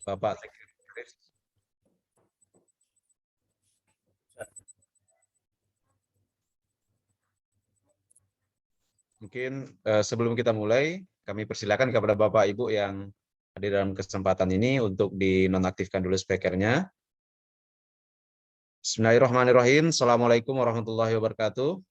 Bapak Sekretaris. Mungkin sebelum kita mulai, kami persilakan kepada Bapak Ibu yang hadir dalam kesempatan ini untuk dinonaktifkan dulu speakernya. Bismillahirrahmanirrahim. Assalamualaikum warahmatullahi wabarakatuh.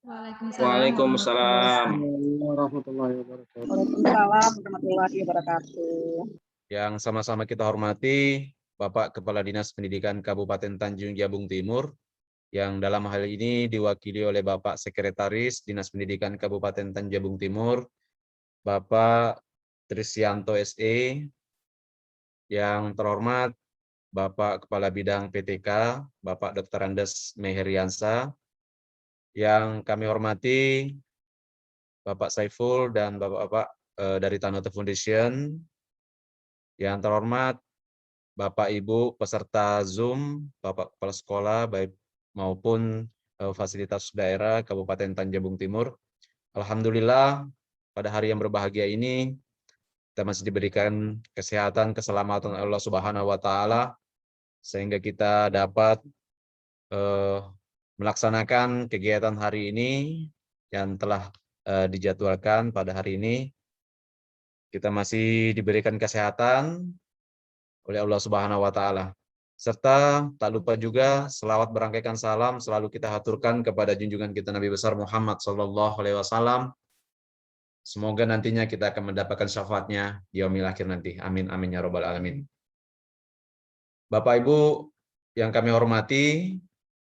Waalaikumsalam warahmatullahi wabarakatuh. Waalaikumsalam warahmatullahi wabarakatuh. Yang sama-sama kita hormati Bapak Kepala Dinas Pendidikan Kabupaten Tanjung Jabung Timur, yang dalam hal ini diwakili oleh Bapak Sekretaris Dinas Pendidikan Kabupaten Tanjung Jabung Timur, Bapak Trisyanto SE, yang terhormat Bapak Kepala Bidang PTK, Bapak Dr. Andes Meheriansa, yang kami hormati Bapak Saiful dan Bapak-Bapak dari Tanoto Foundation, yang terhormat Bapak Ibu peserta Zoom, Bapak Kepala Sekolah, baik maupun fasilitas daerah Kabupaten Tanjung Jabung Timur. Alhamdulillah, pada hari yang berbahagia ini, kita masih diberikan kesehatan, keselamatan Allah Subhanahu wa Ta'ala, sehingga kita dapat melaksanakan kegiatan hari ini yang telah dijadwalkan pada hari ini. Kita masih diberikan kesehatan oleh Allah Subhanahu wa Ta'ala. Serta tak lupa juga selawat berangkaikan salam selalu kita haturkan kepada junjungan kita Nabi besar Muhammad sallallahu alaihi wasallam. Semoga nantinya kita akan mendapatkan syafaatnya di yaumil akhir nanti. Amin amin ya rabbal alamin. Bapak Ibu yang kami hormati,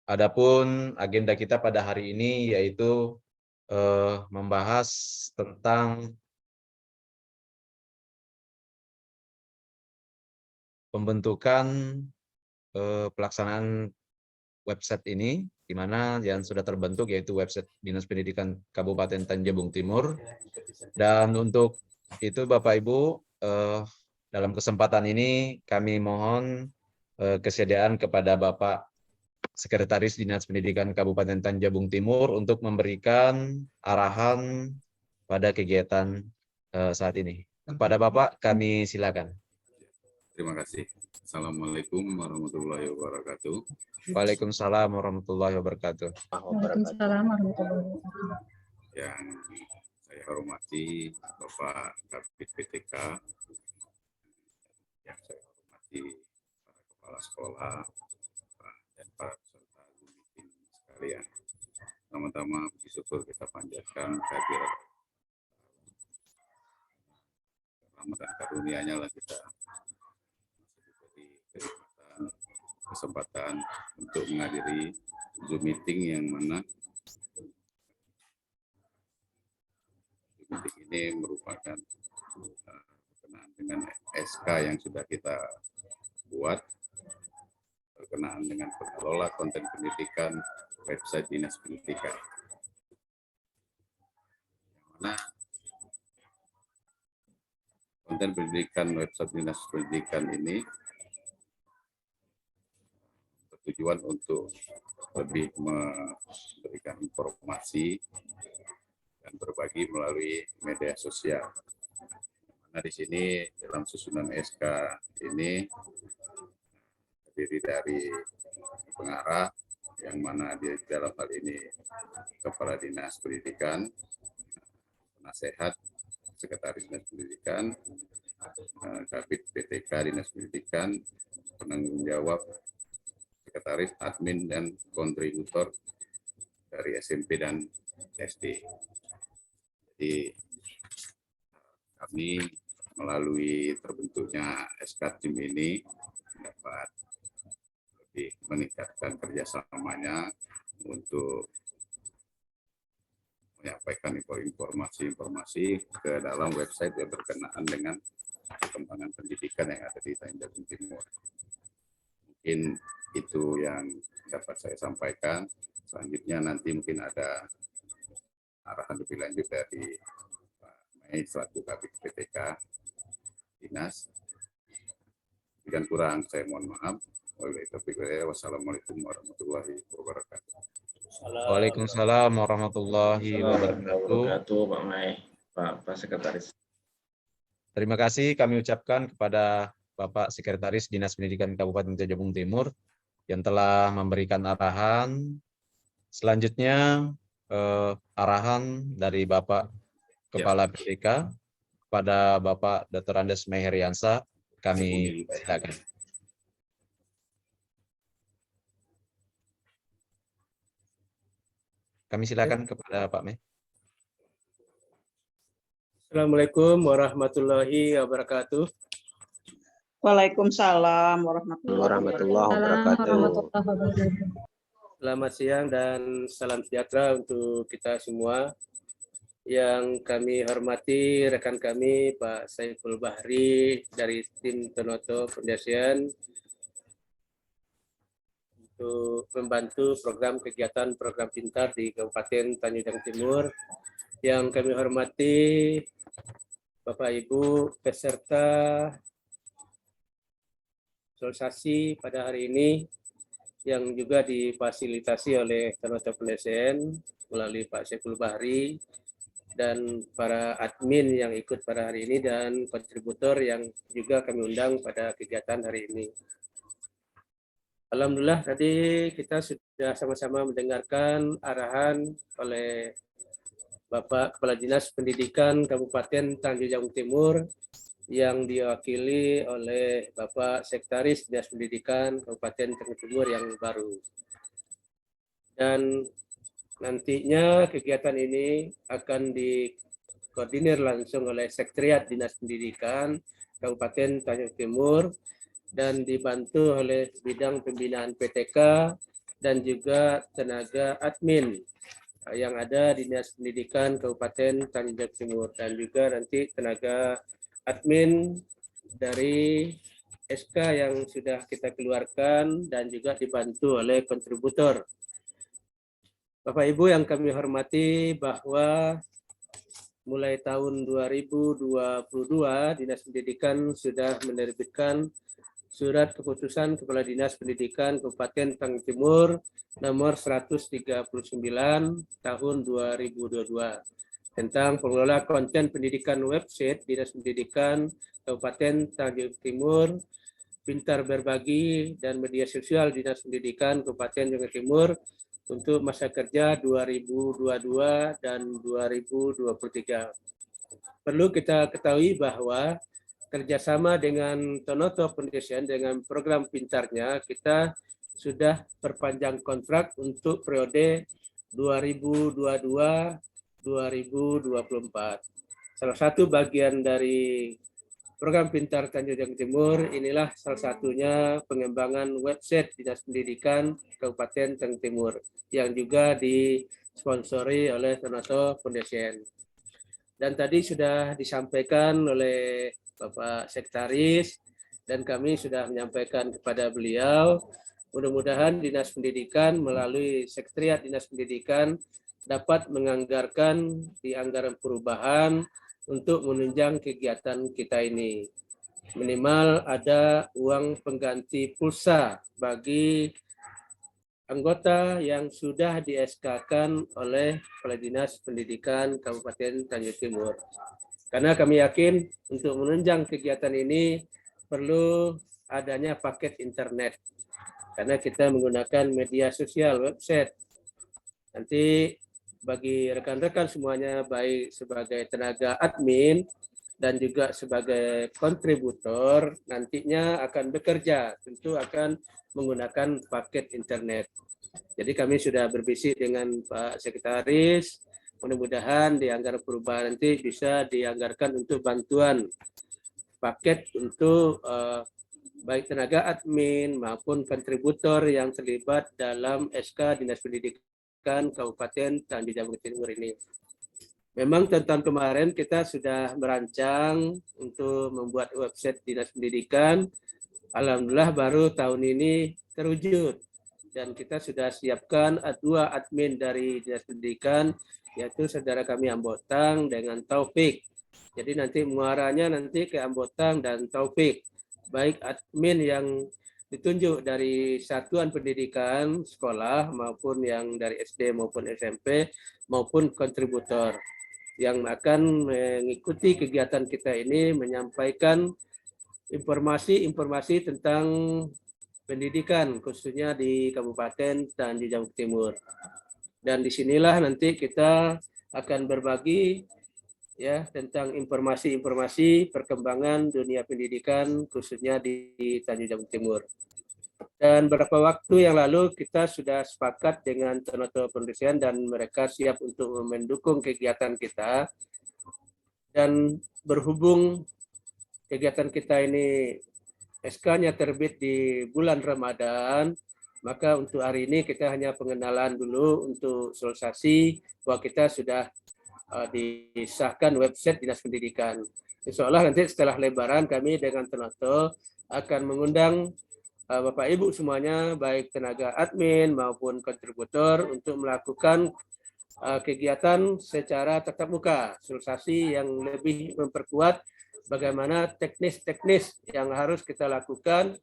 adapun agenda kita pada hari ini yaitu membahas tentang pembentukan pelaksanaan website ini, di mana yang sudah terbentuk yaitu website Dinas Pendidikan Kabupaten Tanjung Jabung Timur. Dan untuk itu Bapak Ibu, dalam kesempatan ini kami mohon kesediaan kepada Bapak Sekretaris Dinas Pendidikan Kabupaten Tanjung Jabung Timur untuk memberikan arahan pada kegiatan saat ini. Kepada Bapak kami silakan. Terima kasih. Assalamualaikum warahmatullahi wabarakatuh. Waalaikumsalam warahmatullahi wabarakatuh. Waalaikumsalam warahmatullahi wabarakatuh. Yang saya hormati Bapak Kabid PTK, yang saya hormati para kepala sekolah dan para peserta meeting sekalian. Pertama-tama puji syukur kita panjatkan kehadirat rahmat dan karunia-Nya lah kita diberi kesempatan untuk menghadiri Zoom meeting yang mana Zoom meeting ini merupakan berkenaan dengan SK yang sudah kita buat berkenaan dengan pengelola konten pendidikan website Dinas Pendidikan. Yang mana konten pendidikan website Dinas Pendidikan ini bertujuan untuk lebih memberikan informasi dan berbagi melalui media sosial. Nah, di sini dalam susunan SK ini terdiri dari pengarah, yang mana di dalam hal ini Kepala Dinas Pendidikan, penasehat Sekretaris Dinas Pendidikan, Kabid PTK Dinas Pendidikan, penanggung jawab Sekretaris, admin, dan kontributor dari SMP dan SD. Jadi kami melalui terbentuknya SK tim ini dapat lebih meningkatkan kerjasamanya untuk menyampaikan informasi-informasi ke dalam website yang berkenaan dengan perkembangan pendidikan yang ada di Tanjung Jabung Timur. Mungkin itu yang dapat saya sampaikan. Selanjutnya nanti mungkin ada arahan lebih lanjut dari Pak Mei selaku Kabid PTK Dinas. Jika kurang saya mohon maaf. Wassalamualaikum warahmatullahi wabarakatuh. Waalaikumsalam warahmatullahi wabarakatuh. Pak Mai, Pak Sekretaris. Terima kasih kami ucapkan kepada Bapak Sekretaris Dinas Pendidikan Kabupaten Tanjung Timur yang telah memberikan arahan. Selanjutnya arahan dari Bapak Kepala PDK kepada Bapak Dr. Andes Meheriansa. Kami silakan. Kami silakan kepada Pak Meh. Assalamualaikum warahmatullahi wabarakatuh. Waalaikumsalam warahmatullahi wabarakatuh. Selamat siang dan salam sejahtera untuk kita semua. Yang kami hormati rekan kami Pak Saiful Bahri dari tim Tonoto Foundation untuk membantu kegiatan program pintar di Kabupaten Tanjung Timur. Yang kami hormati Bapak Ibu peserta sosialisasi pada hari ini yang juga difasilitasi oleh Tonoto Foundation melalui Pak Saiful Bahri dan para admin yang ikut pada hari ini dan kontributor yang juga kami undang pada kegiatan hari ini. Alhamdulillah tadi kita sudah sama-sama mendengarkan arahan oleh Bapak Kepala Dinas Pendidikan Kabupaten Tanjung Jabung Timur yang diwakili oleh Bapak Sekretaris Dinas Pendidikan Kabupaten Tanjung Timur yang baru. Dan nantinya kegiatan ini akan dikoordinir langsung oleh Sekretariat Dinas Pendidikan Kabupaten Tanjung Timur dan dibantu oleh bidang pembinaan PTK dan juga tenaga admin yang ada di Dinas Pendidikan Kabupaten Tanjung Timur dan juga nanti tenaga admin dari SK yang sudah kita keluarkan dan juga dibantu oleh kontributor. Bapak Ibu yang kami hormati, bahwa mulai tahun 2022 Dinas Pendidikan sudah menerbitkan Surat Keputusan Kepala Dinas Pendidikan Kabupaten Tanjung Timur nomor 139 tahun 2022 tentang pengelola konten pendidikan website Dinas Pendidikan Kabupaten Tanjung Timur, Pintar Berbagi dan media sosial Dinas Pendidikan Kabupaten Tanjung Timur untuk masa kerja 2022 dan 2023. Perlu kita ketahui bahwa kerjasama dengan Tonoto Foundation dengan program pintarnya kita sudah perpanjang kontrak untuk periode 2022-2024. Salah satu bagian dari program Pintar Tanjung Timur inilah salah satunya pengembangan website Dinas Pendidikan Kabupaten Tanjung Timur yang juga disponsori oleh Tonoto Foundation. Dan tadi sudah disampaikan oleh Bapak Sekretaris dan kami sudah menyampaikan kepada beliau, mudah-mudahan Dinas Pendidikan melalui Sekretariat Dinas Pendidikan dapat menganggarkan di anggaran perubahan untuk menunjang kegiatan kita ini. Minimal ada uang pengganti pulsa bagi anggota yang sudah di SK-kan oleh Kepala Dinas Pendidikan Kabupaten Tanjung Timur. Karena kami yakin untuk menunjang kegiatan ini perlu adanya paket internet. Karena kita menggunakan media sosial, website. Nanti bagi rekan-rekan semuanya, baik sebagai tenaga admin dan juga sebagai kontributor, nantinya akan bekerja, tentu akan menggunakan paket internet. Jadi kami sudah berbisik dengan Pak Sekretaris, mudah-mudahan di anggaran perubahan nanti bisa dianggarkan untuk bantuan paket untuk baik tenaga admin maupun kontributor yang terlibat dalam SK Dinas Pendidikan Kabupaten Tanjung Jabung Timur ini. Memang tentang kemarin kita sudah merancang untuk membuat website Dinas Pendidikan. Alhamdulillah baru tahun ini terwujud. Dan kita sudah siapkan 2 admin dari Dinas Pendidikan, yaitu saudara kami Ambotang dengan Taufik. Jadi nanti muaranya nanti ke Ambotang dan Taufik. Baik admin yang ditunjuk dari satuan pendidikan sekolah maupun yang dari SD maupun SMP maupun kontributor. yang akan mengikuti kegiatan kita ini, menyampaikan informasi-informasi tentang pendidikan khususnya di Kabupaten Tanjung Jabung Timur. Dan disinilah nanti kita akan berbagi ya tentang informasi-informasi perkembangan dunia pendidikan khususnya di Tanjung Jabung Timur. Dan beberapa waktu yang lalu kita sudah sepakat dengan Tanoto Pendidikan dan mereka siap untuk mendukung kegiatan kita. Dan berhubung kegiatan kita ini SK-nya terbit di bulan Ramadan, maka untuk hari ini kita hanya pengenalan dulu untuk sosialisasi bahwa kita sudah disahkan website Dinas Pendidikan. Insya Allah nanti setelah Lebaran kami dengan Tanoto akan mengundang Bapak Ibu semuanya, baik tenaga admin maupun kontributor untuk melakukan kegiatan secara tatap muka, sosialisasi yang lebih memperkuat bagaimana teknis-teknis yang harus kita lakukan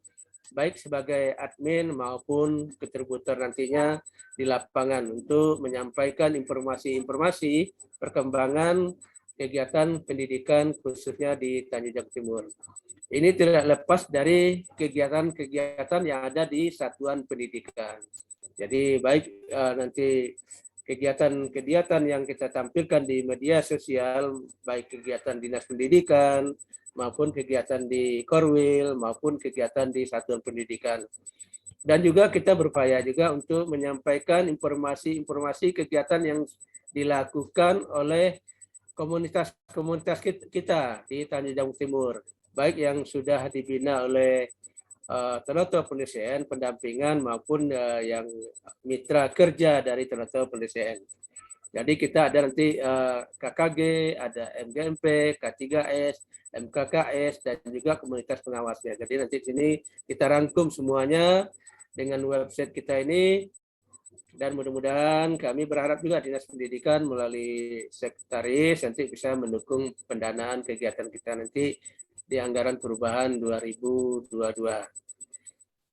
baik sebagai admin maupun kontributor nantinya di lapangan untuk menyampaikan informasi-informasi perkembangan kegiatan pendidikan khususnya di Tanjung Jabung Timur. Ini tidak lepas dari kegiatan-kegiatan yang ada di satuan pendidikan. Jadi baik nanti kegiatan-kegiatan yang kita tampilkan di media sosial, baik kegiatan Dinas Pendidikan, maupun kegiatan di Korwil, maupun kegiatan di satuan pendidikan. Dan juga kita berupaya juga untuk menyampaikan informasi-informasi kegiatan yang dilakukan oleh komunitas-komunitas kita di Tanjung Jabung Timur, baik yang sudah dibina oleh Tanoto Pendidikan pendampingan maupun yang mitra kerja dari Tanoto Pendidikan. Jadi kita ada nanti KKG, ada MGMP, K3S, MKKS, dan juga komunitas pengawasnya. Jadi nanti sini kita rangkum semuanya dengan website kita ini. Dan mudah-mudahan kami berharap juga Dinas Pendidikan melalui sekretaris nanti bisa mendukung pendanaan kegiatan kita nanti di anggaran perubahan 2022.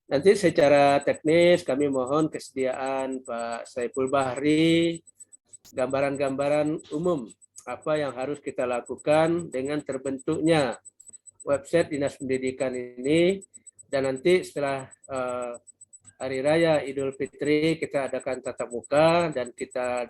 Nanti secara teknis kami mohon kesediaan Pak Saiful Bahri, gambaran-gambaran umum apa yang harus kita lakukan dengan terbentuknya website Dinas Pendidikan ini, dan nanti setelah Hari Raya Idul Fitri kita adakan tatap muka dan kita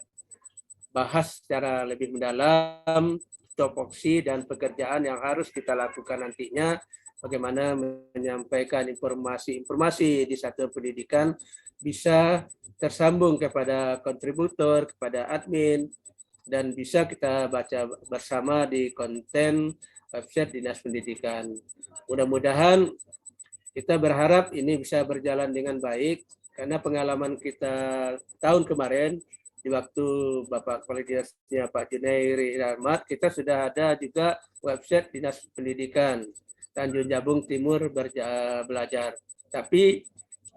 bahas secara lebih mendalam topoksi dan pekerjaan yang harus kita lakukan nantinya, bagaimana menyampaikan informasi-informasi di satuan pendidikan bisa tersambung kepada kontributor, kepada admin, dan bisa kita baca bersama di konten website Dinas Pendidikan. Mudah-mudahan kita berharap ini bisa berjalan dengan baik, karena pengalaman kita tahun kemarin di waktu Bapak Kepala Dinasnya Pak Junairi Rahmat, kita sudah ada juga website Dinas Pendidikan Tanjung Jabung Timur Belajar. Tapi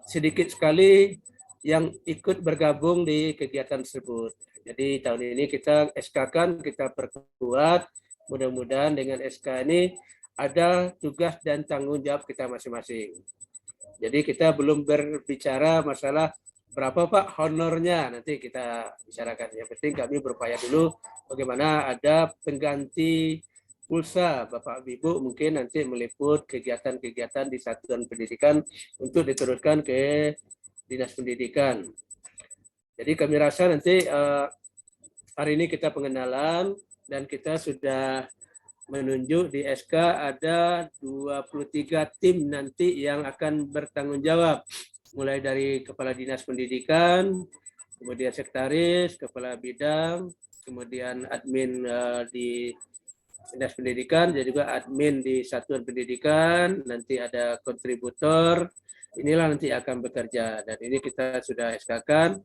sedikit sekali yang ikut bergabung di kegiatan tersebut. Jadi tahun ini kita SK-kan, kita perkuat, mudah-mudahan dengan SK ini ada tugas dan tanggung jawab kita masing-masing. Jadi kita belum berbicara masalah berapa Pak honornya, nanti kita bicarakan. Yang penting kami berupaya dulu bagaimana ada pengganti pulsa Bapak Ibu mungkin nanti meliput kegiatan-kegiatan di satuan pendidikan untuk diturunkan ke Dinas Pendidikan. Jadi kami rasa nanti hari ini kita pengenalan dan kita sudah menunjuk di SK ada 23 tim nanti yang akan bertanggung jawab, mulai dari Kepala Dinas Pendidikan, kemudian Sekretaris, Kepala Bidang, kemudian admin di Dinas Pendidikan, dan juga admin di Satuan Pendidikan, nanti ada kontributor, inilah nanti akan bekerja, dan ini kita sudah SK-kan,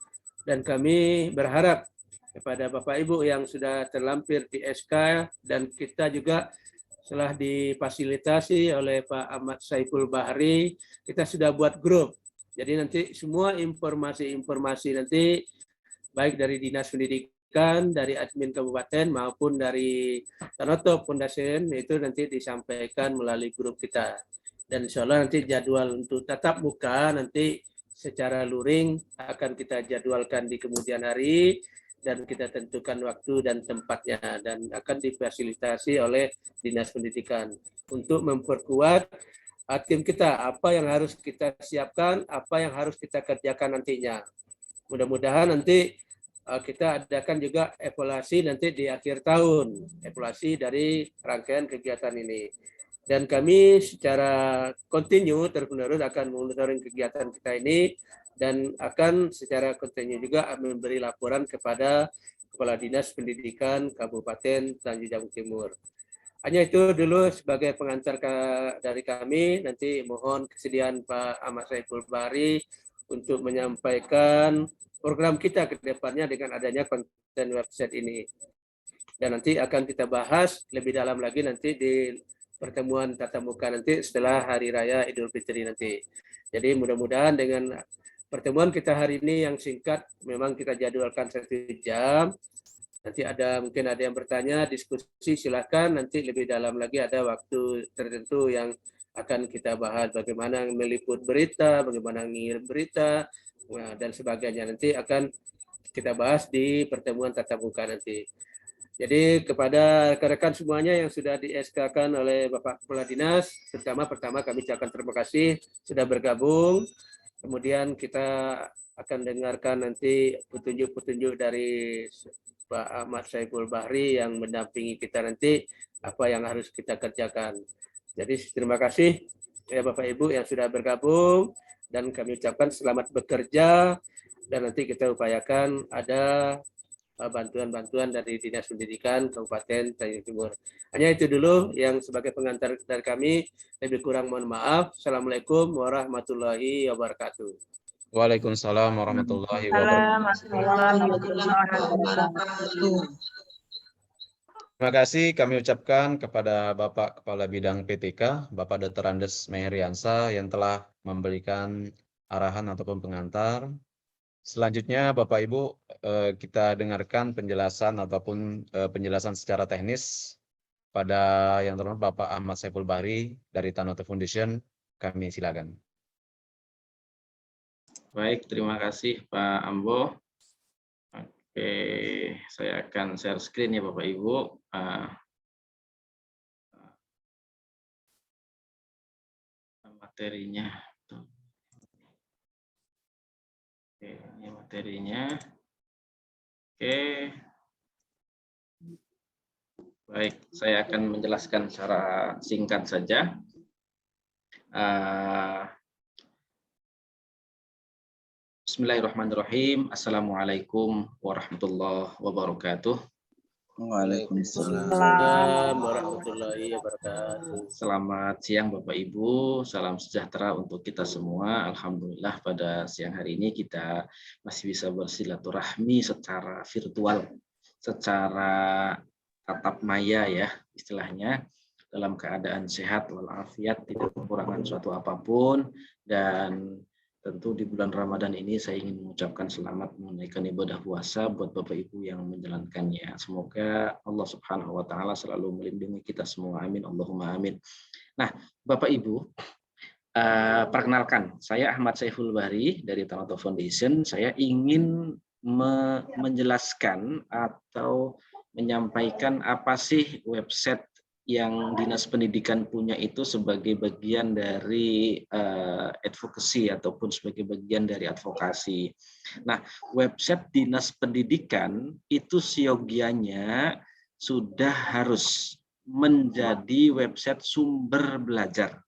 dan kami berharap kepada Bapak Ibu yang sudah terlampir di SK, dan kita juga setelah difasilitasi oleh Pak Ahmad Saiful Bahri, kita sudah buat grup. Jadi nanti semua informasi-informasi nanti baik dari Dinas Pendidikan, dari admin kabupaten maupun dari Tanoto Foundation itu nanti disampaikan melalui grup kita. Dan insya Allah nanti jadwal untuk tatap muka nanti secara luring akan kita jadwalkan di kemudian hari. dan kita tentukan waktu dan tempatnya, dan akan difasilitasi oleh Dinas Pendidikan untuk memperkuat tim kita, apa yang harus kita siapkan, apa yang harus kita kerjakan nantinya. Mudah-mudahan nanti kita adakan juga evaluasi nanti di akhir tahun, evaluasi dari rangkaian kegiatan ini. Dan kami secara kontinu terus-menerus akan monitoring kegiatan kita ini, dan akan secara kontinu juga memberi laporan kepada Kepala Dinas Pendidikan Kabupaten Tanjung Jabung Timur. Hanya itu dulu sebagai pengantar dari kami. Nanti mohon kesediaan Pak Ahmad Saiful Bahri untuk menyampaikan program kita ke depannya dengan adanya konten website ini. Dan nanti akan kita bahas lebih dalam lagi nanti di pertemuan tatap muka nanti setelah Hari Raya Idul Fitri nanti. Jadi mudah-mudahan dengan pertemuan kita hari ini yang singkat, memang kita jadwalkan 1 jam. Nanti mungkin ada yang bertanya, diskusi, silakan. Nanti lebih dalam lagi ada waktu tertentu yang akan kita bahas, bagaimana meliput berita, bagaimana ngirim berita, dan sebagainya. Nanti akan kita bahas di pertemuan tatap muka nanti. Jadi kepada rekan-rekan semuanya yang sudah di-SK-kan oleh Bapak Kepala Dinas, pertama kami ucapkan terima kasih sudah bergabung. Kemudian kita akan dengarkan nanti petunjuk-petunjuk dari Pak Ahmad Saiful Bahri yang mendampingi kita nanti, apa yang harus kita kerjakan. Jadi terima kasih ya Bapak Ibu yang sudah bergabung, dan kami ucapkan selamat bekerja, dan nanti kita upayakan ada bantuan-bantuan dari Dinas Pendidikan Kabupaten Tanjung Timur. Hanya itu dulu yang sebagai pengantar dari kami. Lebih kurang mohon maaf. Assalamualaikum warahmatullahi wabarakatuh. Waalaikumsalam warahmatullahi wabarakatuh. Terima kasih kami ucapkan kepada Bapak Kepala Bidang PTK, Bapak Dr. Andes Mehriansa, yang telah memberikan arahan ataupun pengantar. Selanjutnya Bapak Ibu, kita dengarkan penjelasan ataupun penjelasan secara teknis pada yang terhormat Bapak Ahmad Saiful Bahri dari Tanoto Foundation. Kami silakan. Baik, terima kasih Pak Ambo. Oke, saya akan share screen ya Bapak Ibu. Materinya. Oke, ini materinya. Oke. Baik, saya akan menjelaskan secara singkat saja. Bismillahirrahmanirrahim. Assalamualaikum warahmatullahi wabarakatuh. Waalaikumsalam warahmatullahi wabarakatuh. Selamat siang Bapak Ibu, salam sejahtera untuk kita semua. Alhamdulillah pada siang hari ini kita masih bisa bersilaturahmi secara virtual, secara tatap maya ya istilahnya, dalam keadaan sehat walafiat, tidak kekurangan suatu apapun. Dan tentu di bulan Ramadan ini saya ingin mengucapkan selamat menunaikan ibadah puasa buat Bapak Ibu yang menjalankannya. Semoga Allah Subhanahu wa taala selalu melindungi kita semua. Amin Allahumma amin. Nah, Bapak Ibu, perkenalkan, saya Ahmad Saiful Bahri dari Tanoto Foundation. Saya ingin menjelaskan atau menyampaikan apa sih website yang Dinas Pendidikan punya itu sebagai bagian dari advocacy ataupun sebagai bagian dari advokasi. Nah, website Dinas Pendidikan itu siogianya sudah harus menjadi website sumber belajar.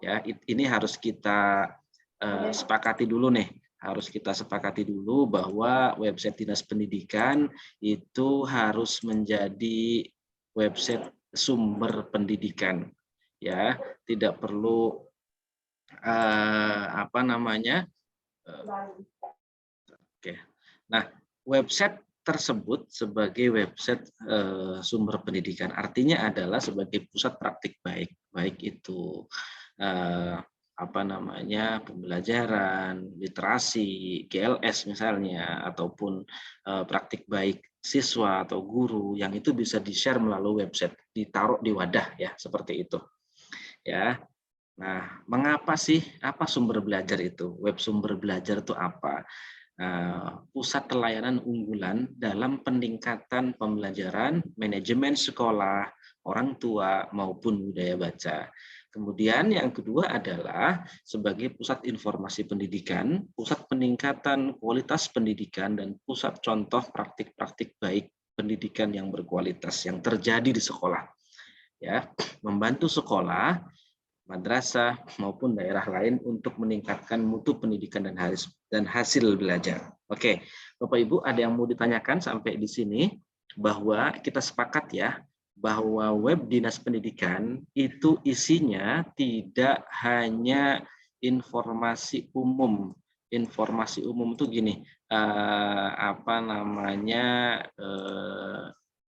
Ya, ini harus kita sepakati dulu nih. Harus kita sepakati dulu bahwa website Dinas Pendidikan itu harus menjadi website sumber pendidikan, ya, tidak perlu Oke. Nah, website tersebut sebagai website sumber pendidikan artinya adalah sebagai pusat praktik baik itu pembelajaran, literasi, GLS misalnya, ataupun praktik baik siswa atau guru, yang itu bisa di-share melalui website, ditaruh di wadah ya, seperti itu. Ya. Nah, mengapa sih, apa sumber belajar itu? Web sumber belajar itu apa? pusat pelayanan unggulan dalam peningkatan pembelajaran, manajemen sekolah, orang tua maupun budaya baca. Kemudian yang kedua adalah sebagai pusat informasi pendidikan, pusat peningkatan kualitas pendidikan, dan pusat contoh praktik-praktik baik pendidikan yang berkualitas yang terjadi di sekolah. Ya, membantu sekolah, madrasah maupun daerah lain untuk meningkatkan mutu pendidikan dan hasil belajar. Oke, Bapak Ibu, ada yang mau ditanyakan sampai di sini? Bahwa kita sepakat ya, bahwa web Dinas Pendidikan itu isinya tidak hanya informasi umum. Informasi umum itu gini,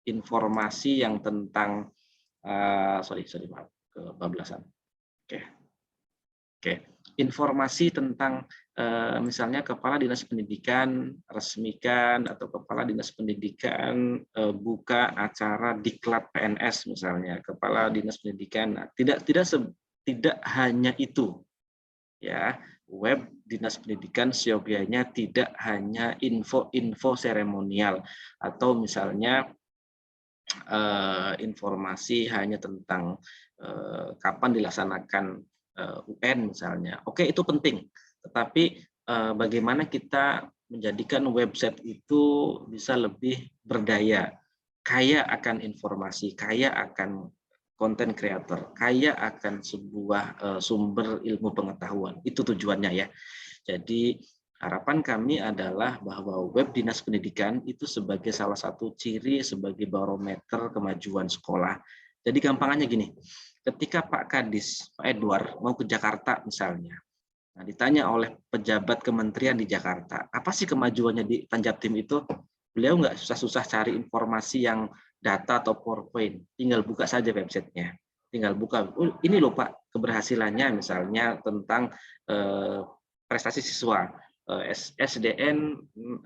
informasi yang tentang maaf, kebablasan. Oke. Informasi tentang misalnya Kepala Dinas Pendidikan resmikan atau Kepala Dinas Pendidikan buka acara diklat PNS misalnya, Kepala Dinas Pendidikan. Nah, tidak hanya itu. Ya, web Dinas Pendidikan seyogianya tidak hanya info-info seremonial atau misalnya informasi hanya tentang kapan dilaksanakan UN misalnya. Oke, itu penting. Tetapi bagaimana kita menjadikan website itu bisa lebih berdaya, kaya akan informasi, kaya akan konten kreator, kaya akan sebuah sumber ilmu pengetahuan. Itu tujuannya ya. Jadi harapan kami adalah bahwa web Dinas Pendidikan itu sebagai salah satu ciri, sebagai barometer kemajuan sekolah. Jadi gampangannya gini, ketika Pak Kadis, Pak Edward mau ke Jakarta misalnya, nah ditanya oleh pejabat kementerian di Jakarta, apa sih kemajuannya di Tanjabtim itu? Beliau nggak susah-susah cari informasi yang data atau PowerPoint, tinggal buka saja websitenya. Tinggal buka, ini loh Pak, keberhasilannya misalnya tentang prestasi siswa. SDN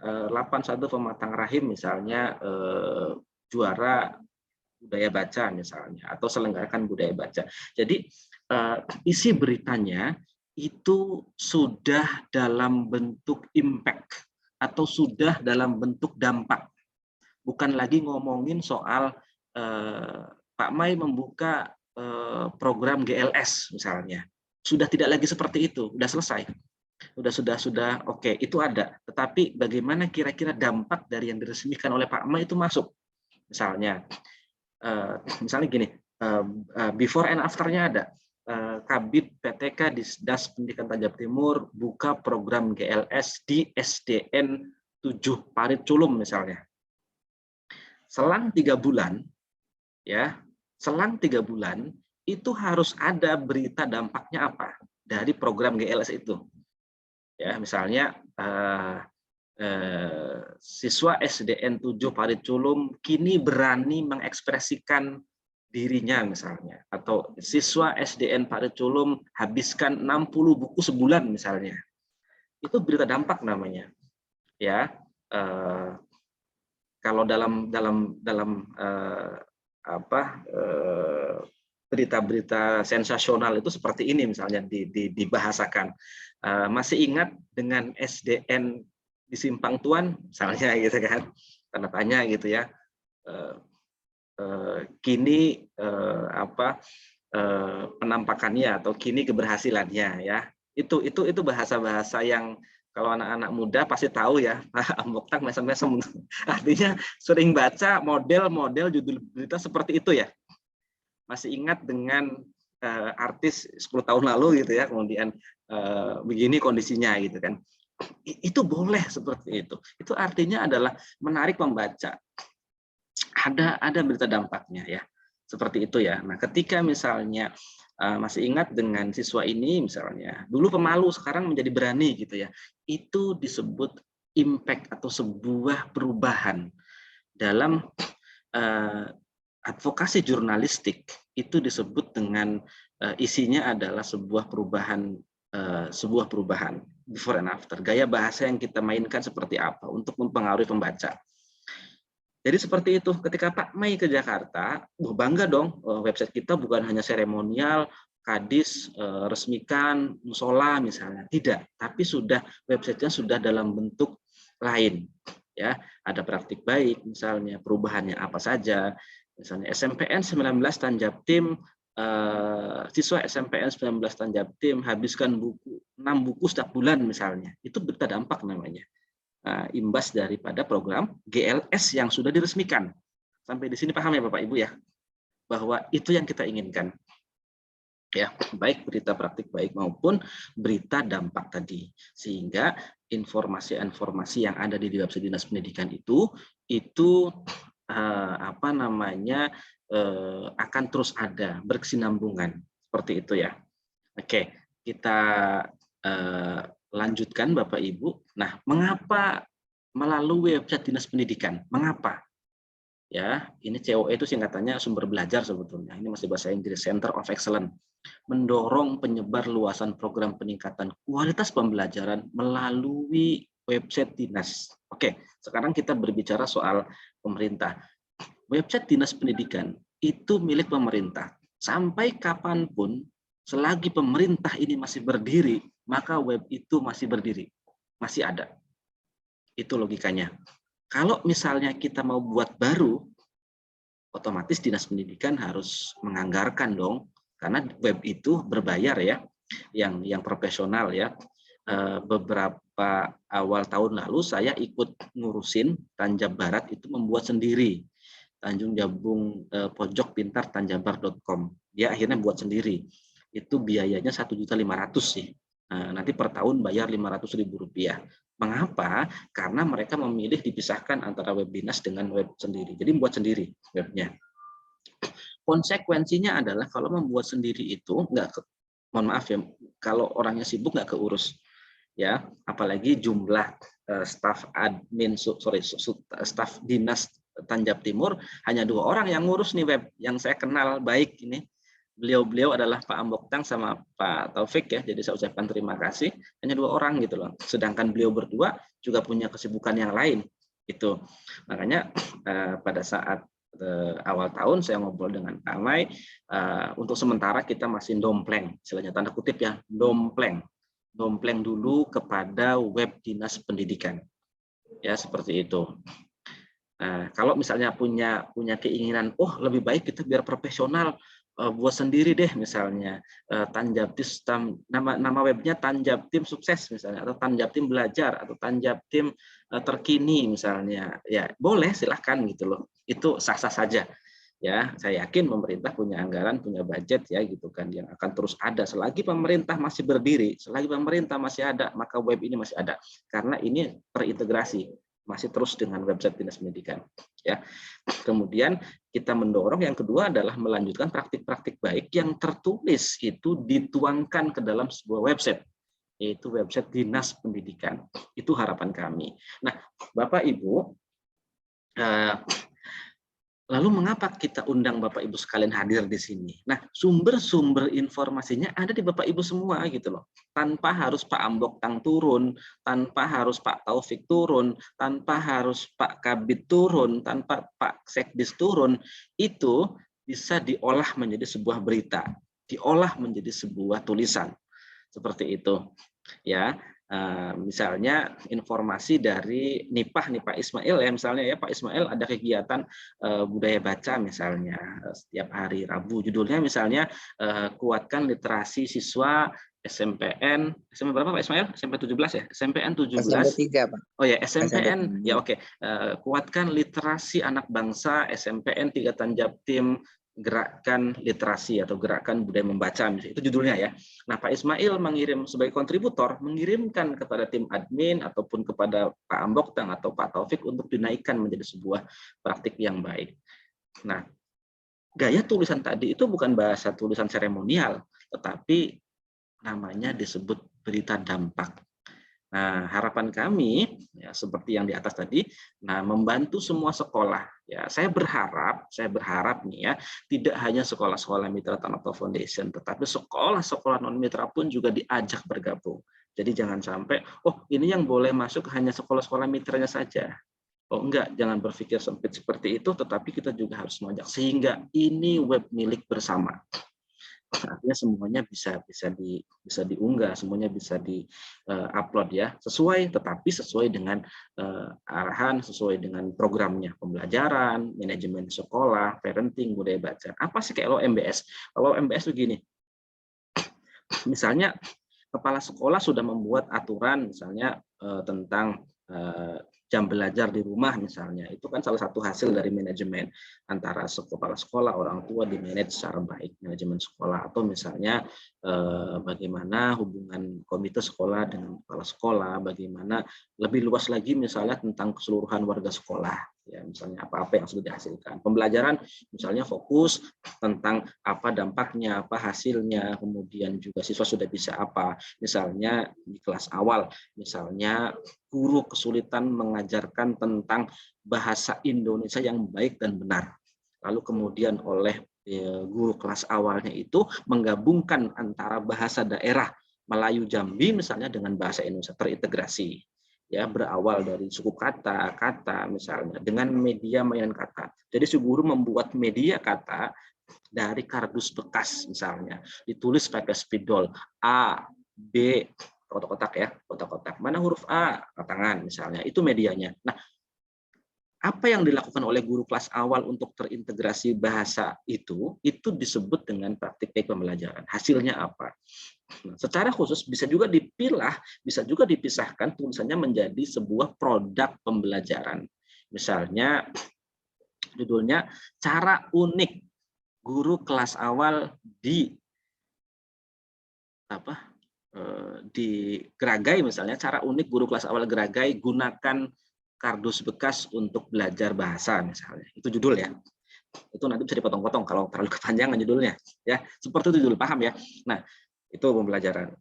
81 Pematang Rahim misalnya juara budaya baca misalnya, atau selenggarakan budaya baca. Jadi isi beritanya itu sudah dalam bentuk impact atau sudah dalam bentuk dampak. Bukan lagi ngomongin soal Pak Mai membuka program GLS misalnya. Sudah tidak lagi seperti itu, sudah selesai. Sudah oke, itu ada. Tetapi bagaimana kira-kira dampak dari yang diresmikan oleh Pak Mai itu masuk? Misalnya gini, before and after-nya ada. Kabid PTK Disdas Pendidikan Tanjab Timur buka program GLS di SDN 7 Parit Culum misalnya. Selang 3 bulan, ya, selang 3 bulan itu harus ada berita dampaknya apa dari program GLS itu. Ya, misalnya siswa SDN 7 Parit Culum kini berani mengekspresikan dirinya misalnya, atau siswa SDN Parit Culum habiskan 60 buku sebulan misalnya. Itu berita dampak namanya. Ya, kalau dalam berita-berita sensasional itu seperti ini misalnya dibahasakan. Masih ingat dengan SDN di Simpang Tuan misalnya gitu kan, tanda tanya gitu ya. Kini penampakannya atau kini keberhasilannya ya. Itu bahasa-bahasa yang kalau anak-anak muda pasti tahu ya, Mokhtar mesem-mesem. Artinya sering baca model-model judul berita seperti itu ya. Masih ingat dengan artis 10 tahun lalu gitu ya, kemudian begini kondisinya gitu kan. Itu boleh seperti itu. Itu artinya adalah menarik pembaca. Ada berita dampaknya ya. Seperti itu ya. Nah, ketika misalnya masih ingat dengan siswa ini misalnya, dulu pemalu sekarang menjadi berani gitu ya. Itu disebut impact atau sebuah perubahan dalam advokasi jurnalistik. Itu disebut dengan isinya adalah sebuah perubahan before and after. Gaya bahasa yang kita mainkan seperti apa untuk mempengaruhi pembaca. Jadi seperti itu, ketika Pak Mai ke Jakarta, bangga dong, website kita bukan hanya seremonial, Kadis resmikan musola misalnya, tidak, tapi websitenya sudah dalam bentuk lain. Ya, ada praktik baik, misalnya perubahannya apa saja, misalnya SMPN 19 Tanjabtim, siswa SMPN 19 Tanjabtim habiskan 6 buku setiap bulan misalnya, itu berita dampak namanya. Imbas daripada program GLS yang sudah diresmikan. Sampai di sini paham ya Bapak Ibu ya, bahwa itu yang kita inginkan. Ya, baik berita praktik baik maupun berita dampak tadi, sehingga informasi-informasi yang ada di website Dinas Pendidikan itu akan terus ada, berkesinambungan seperti itu ya. Oke, kita lanjutkan Bapak Ibu. Nah, mengapa melalui website Dinas Pendidikan? Mengapa? Ya, ini COE itu singkatannya sumber belajar sebetulnya. Ini masih bahasa Inggris, Center of Excellence. Mendorong penyebar luasan program peningkatan kualitas pembelajaran melalui website dinas. Oke, sekarang kita berbicara soal pemerintah. Website Dinas Pendidikan itu milik pemerintah. Sampai kapanpun, selagi pemerintah ini masih berdiri, maka web itu masih berdiri, masih ada. Itu logikanya. Kalau misalnya kita mau buat baru, otomatis Dinas Pendidikan harus menganggarkan dong, karena web itu berbayar ya, yang profesional ya. Beberapa awal tahun lalu saya ikut ngurusin Tanjab Barat itu membuat sendiri. Tanjung Jabung Pojok Pintar Tanjabar.com. Dia akhirnya buat sendiri. Itu biayanya 1.500.000 sih. Nanti per tahun bayar Rp500.000. Mengapa? Karena mereka memilih dipisahkan antara web dinas dengan web sendiri. Jadi buat sendiri webnya. Konsekuensinya adalah kalau membuat sendiri itu mohon maaf ya, kalau orangnya sibuk nggak keurus ya, apalagi jumlah staf dinas Tanjab Timur hanya 2 orang yang ngurus nih web yang saya kenal baik ini. Beliau adalah Pak Amboktang sama Pak Taufik ya, jadi saya ucapkan terima kasih. Hanya 2 orang gitu loh. Sedangkan beliau berdua juga punya kesibukan yang lain. Itu makanya pada saat awal tahun saya ngobrol dengan Pak Mai, untuk sementara kita masih dompleng, istilahnya tanda kutip ya, dompleng dulu kepada web Dinas Pendidikan. Ya seperti itu. Nah, kalau misalnya punya keinginan, oh lebih baik kita biar profesional, buat sendiri deh misalnya Tanjabtim, nama webnya Tanjabtim Sukses misalnya, atau Tanjabtim Belajar, atau Tanjabtim Terkini misalnya, ya boleh silahkan gitu loh, itu sah-sah saja ya. Saya yakin pemerintah punya anggaran, punya budget ya gitu kan, yang akan terus ada selagi pemerintah masih berdiri, selagi pemerintah masih ada, maka web ini masih ada karena ini terintegrasi masih terus dengan website Dinas Pendidikan ya. Kemudian kita mendorong yang kedua adalah melanjutkan praktik-praktik baik yang tertulis itu dituangkan ke dalam sebuah website, yaitu website Dinas Pendidikan. Itu harapan kami. Nah, Bapak Ibu, lalu mengapa kita undang Bapak Ibu sekalian hadir di sini? Nah, sumber-sumber informasinya ada di Bapak Ibu semua gitu loh. Tanpa harus Pak Amboktang turun, tanpa harus Pak Taufik turun, tanpa harus Pak Kabid turun, tanpa Pak Sekdis turun, itu bisa diolah menjadi sebuah berita, diolah menjadi sebuah tulisan. Seperti itu. Ya. Misalnya informasi dari NIPAH, nih Pak Ismail ya misalnya ya, Pak Ismail ada kegiatan budaya baca misalnya setiap hari Rabu, judulnya misalnya kuatkan literasi siswa SMPN, SMP berapa Pak Ismail? SMP 17 ya? SMPN 17. SMP 3 Pak. Oh ya, SMPN ya oke. Kuatkan literasi anak bangsa SMPN 3 Tanjabtim, gerakan literasi atau gerakan budaya membaca misalnya, itu judulnya ya. Nah, Pak Ismail mengirim sebagai kontributor, mengirimkan kepada tim admin ataupun kepada Pak Amboktang atau Pak Taufik untuk dinaikkan menjadi sebuah praktik yang baik. Nah, gaya tulisan tadi itu bukan bahasa tulisan seremonial, tetapi namanya disebut berita dampak. Nah, harapan kami ya seperti yang di atas tadi, nah membantu semua sekolah. Ya, saya berharap nih ya, tidak hanya sekolah-sekolah mitra Tanoto Foundation, tetapi sekolah-sekolah non mitra pun juga diajak bergabung. Jadi jangan sampai, oh ini yang boleh masuk hanya sekolah-sekolah mitranya saja. Oh enggak, jangan berpikir sempit seperti itu, tetapi kita juga harus mengajak sehingga ini web milik bersama. artinya semuanya bisa diunggah, semuanya bisa di-upload ya, tetapi sesuai dengan arahan, sesuai dengan programnya, pembelajaran, manajemen sekolah, parenting, budaya baca. Apa sih kayak LOMBS? Kalau MBS begini, misalnya kepala sekolah sudah membuat aturan misalnya tentang jam belajar di rumah misalnya, itu kan salah satu hasil dari manajemen antara kepala sekolah, orang tua di manage secara baik manajemen sekolah, atau misalnya bagaimana hubungan komite sekolah dengan kepala sekolah, bagaimana lebih luas lagi misalnya tentang keseluruhan warga sekolah, ya misalnya apa-apa yang sudah dihasilkan. Pembelajaran misalnya fokus tentang apa dampaknya, apa hasilnya, kemudian juga siswa sudah bisa apa, misalnya di kelas awal, misalnya guru kesulitan mengajarkan tentang bahasa Indonesia yang baik dan benar. Lalu kemudian oleh guru kelas awalnya itu menggabungkan antara bahasa daerah Melayu Jambi misalnya dengan bahasa Indonesia terintegrasi. Ya, berawal dari suku kata misalnya dengan media mainan kata. Jadi si guru membuat media kata dari kardus bekas misalnya, ditulis pakai spidol A, B, kotak-kotak ya, kotak-kotak. Mana huruf A? Tangan misalnya. Itu medianya. Nah, apa yang dilakukan oleh guru kelas awal untuk terintegrasi bahasa itu disebut dengan praktik pembelajaran. Hasilnya apa? Nah, secara khusus bisa juga dipilah, bisa juga dipisahkan tulisannya menjadi sebuah produk pembelajaran. Misalnya judulnya cara unik guru kelas awal di Geragai misalnya, cara unik guru kelas awal Geragai gunakan kardus bekas untuk belajar bahasa misalnya. Itu judul ya. Itu nanti bisa dipotong-potong kalau terlalu kepanjangan judulnya ya. Seperti itu judul, paham ya. Nah, itu pembelajaran.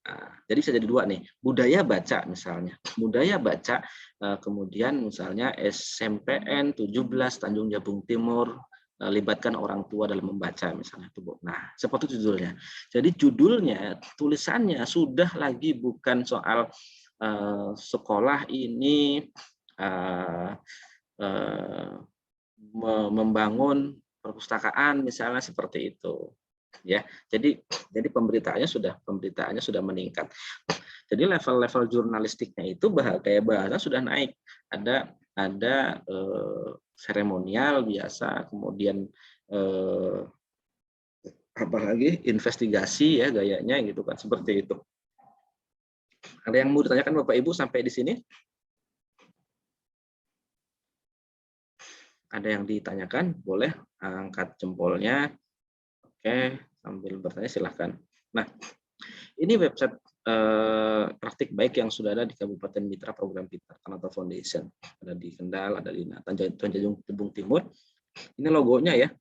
Nah, jadi bisa jadi dua nih, budaya baca misalnya. Budaya baca kemudian misalnya SMPN 17 Tanjung Jabung Timur libatkan orang tua dalam membaca misalnya itu. Nah, seperti judulnya. Jadi judulnya, tulisannya sudah lagi bukan soal sekolah ini membangun perpustakaan misalnya seperti itu. Ya, jadi pemberitaannya sudah meningkat. Jadi level-level jurnalistiknya itu kayak bahasa sudah naik. Ada seremonial biasa, kemudian apalagi investigasi ya gayanya gitu kan, seperti itu. Ada yang mau ditanyakan Bapak Ibu sampai di sini? Ada yang ditanyakan? Boleh angkat jempolnya. Oke, sambil bertanya silahkan. Nah, ini website praktik baik yang sudah ada di Kabupaten Mitra Program Pintar Kanata Foundation. Ada di Kendal, ada di Tanjung Jabung Timur. Ini logonya ya.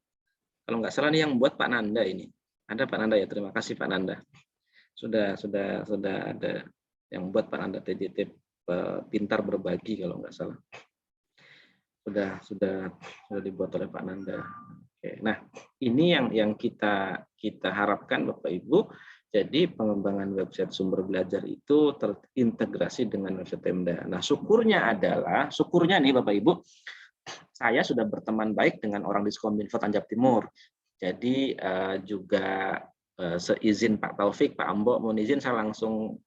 Kalau nggak salah nih yang buat Pak Nanda ini. Ada Pak Nanda ya, terima kasih Pak Nanda. Sudah ada yang buat Pak Nanda, TJT Pintar Berbagi kalau nggak salah. Sudah dibuat oleh Pak Nanda. Oke. Nah, ini yang kita harapkan Bapak Ibu. Jadi pengembangan website sumber belajar itu terintegrasi dengan website Pemda. Nah, syukurnya nih Bapak Ibu, saya sudah berteman baik dengan orang di Diskominfo Tanjab Timur. Jadi juga seizin Pak Taufik, Pak Ambo mohon izin saya langsung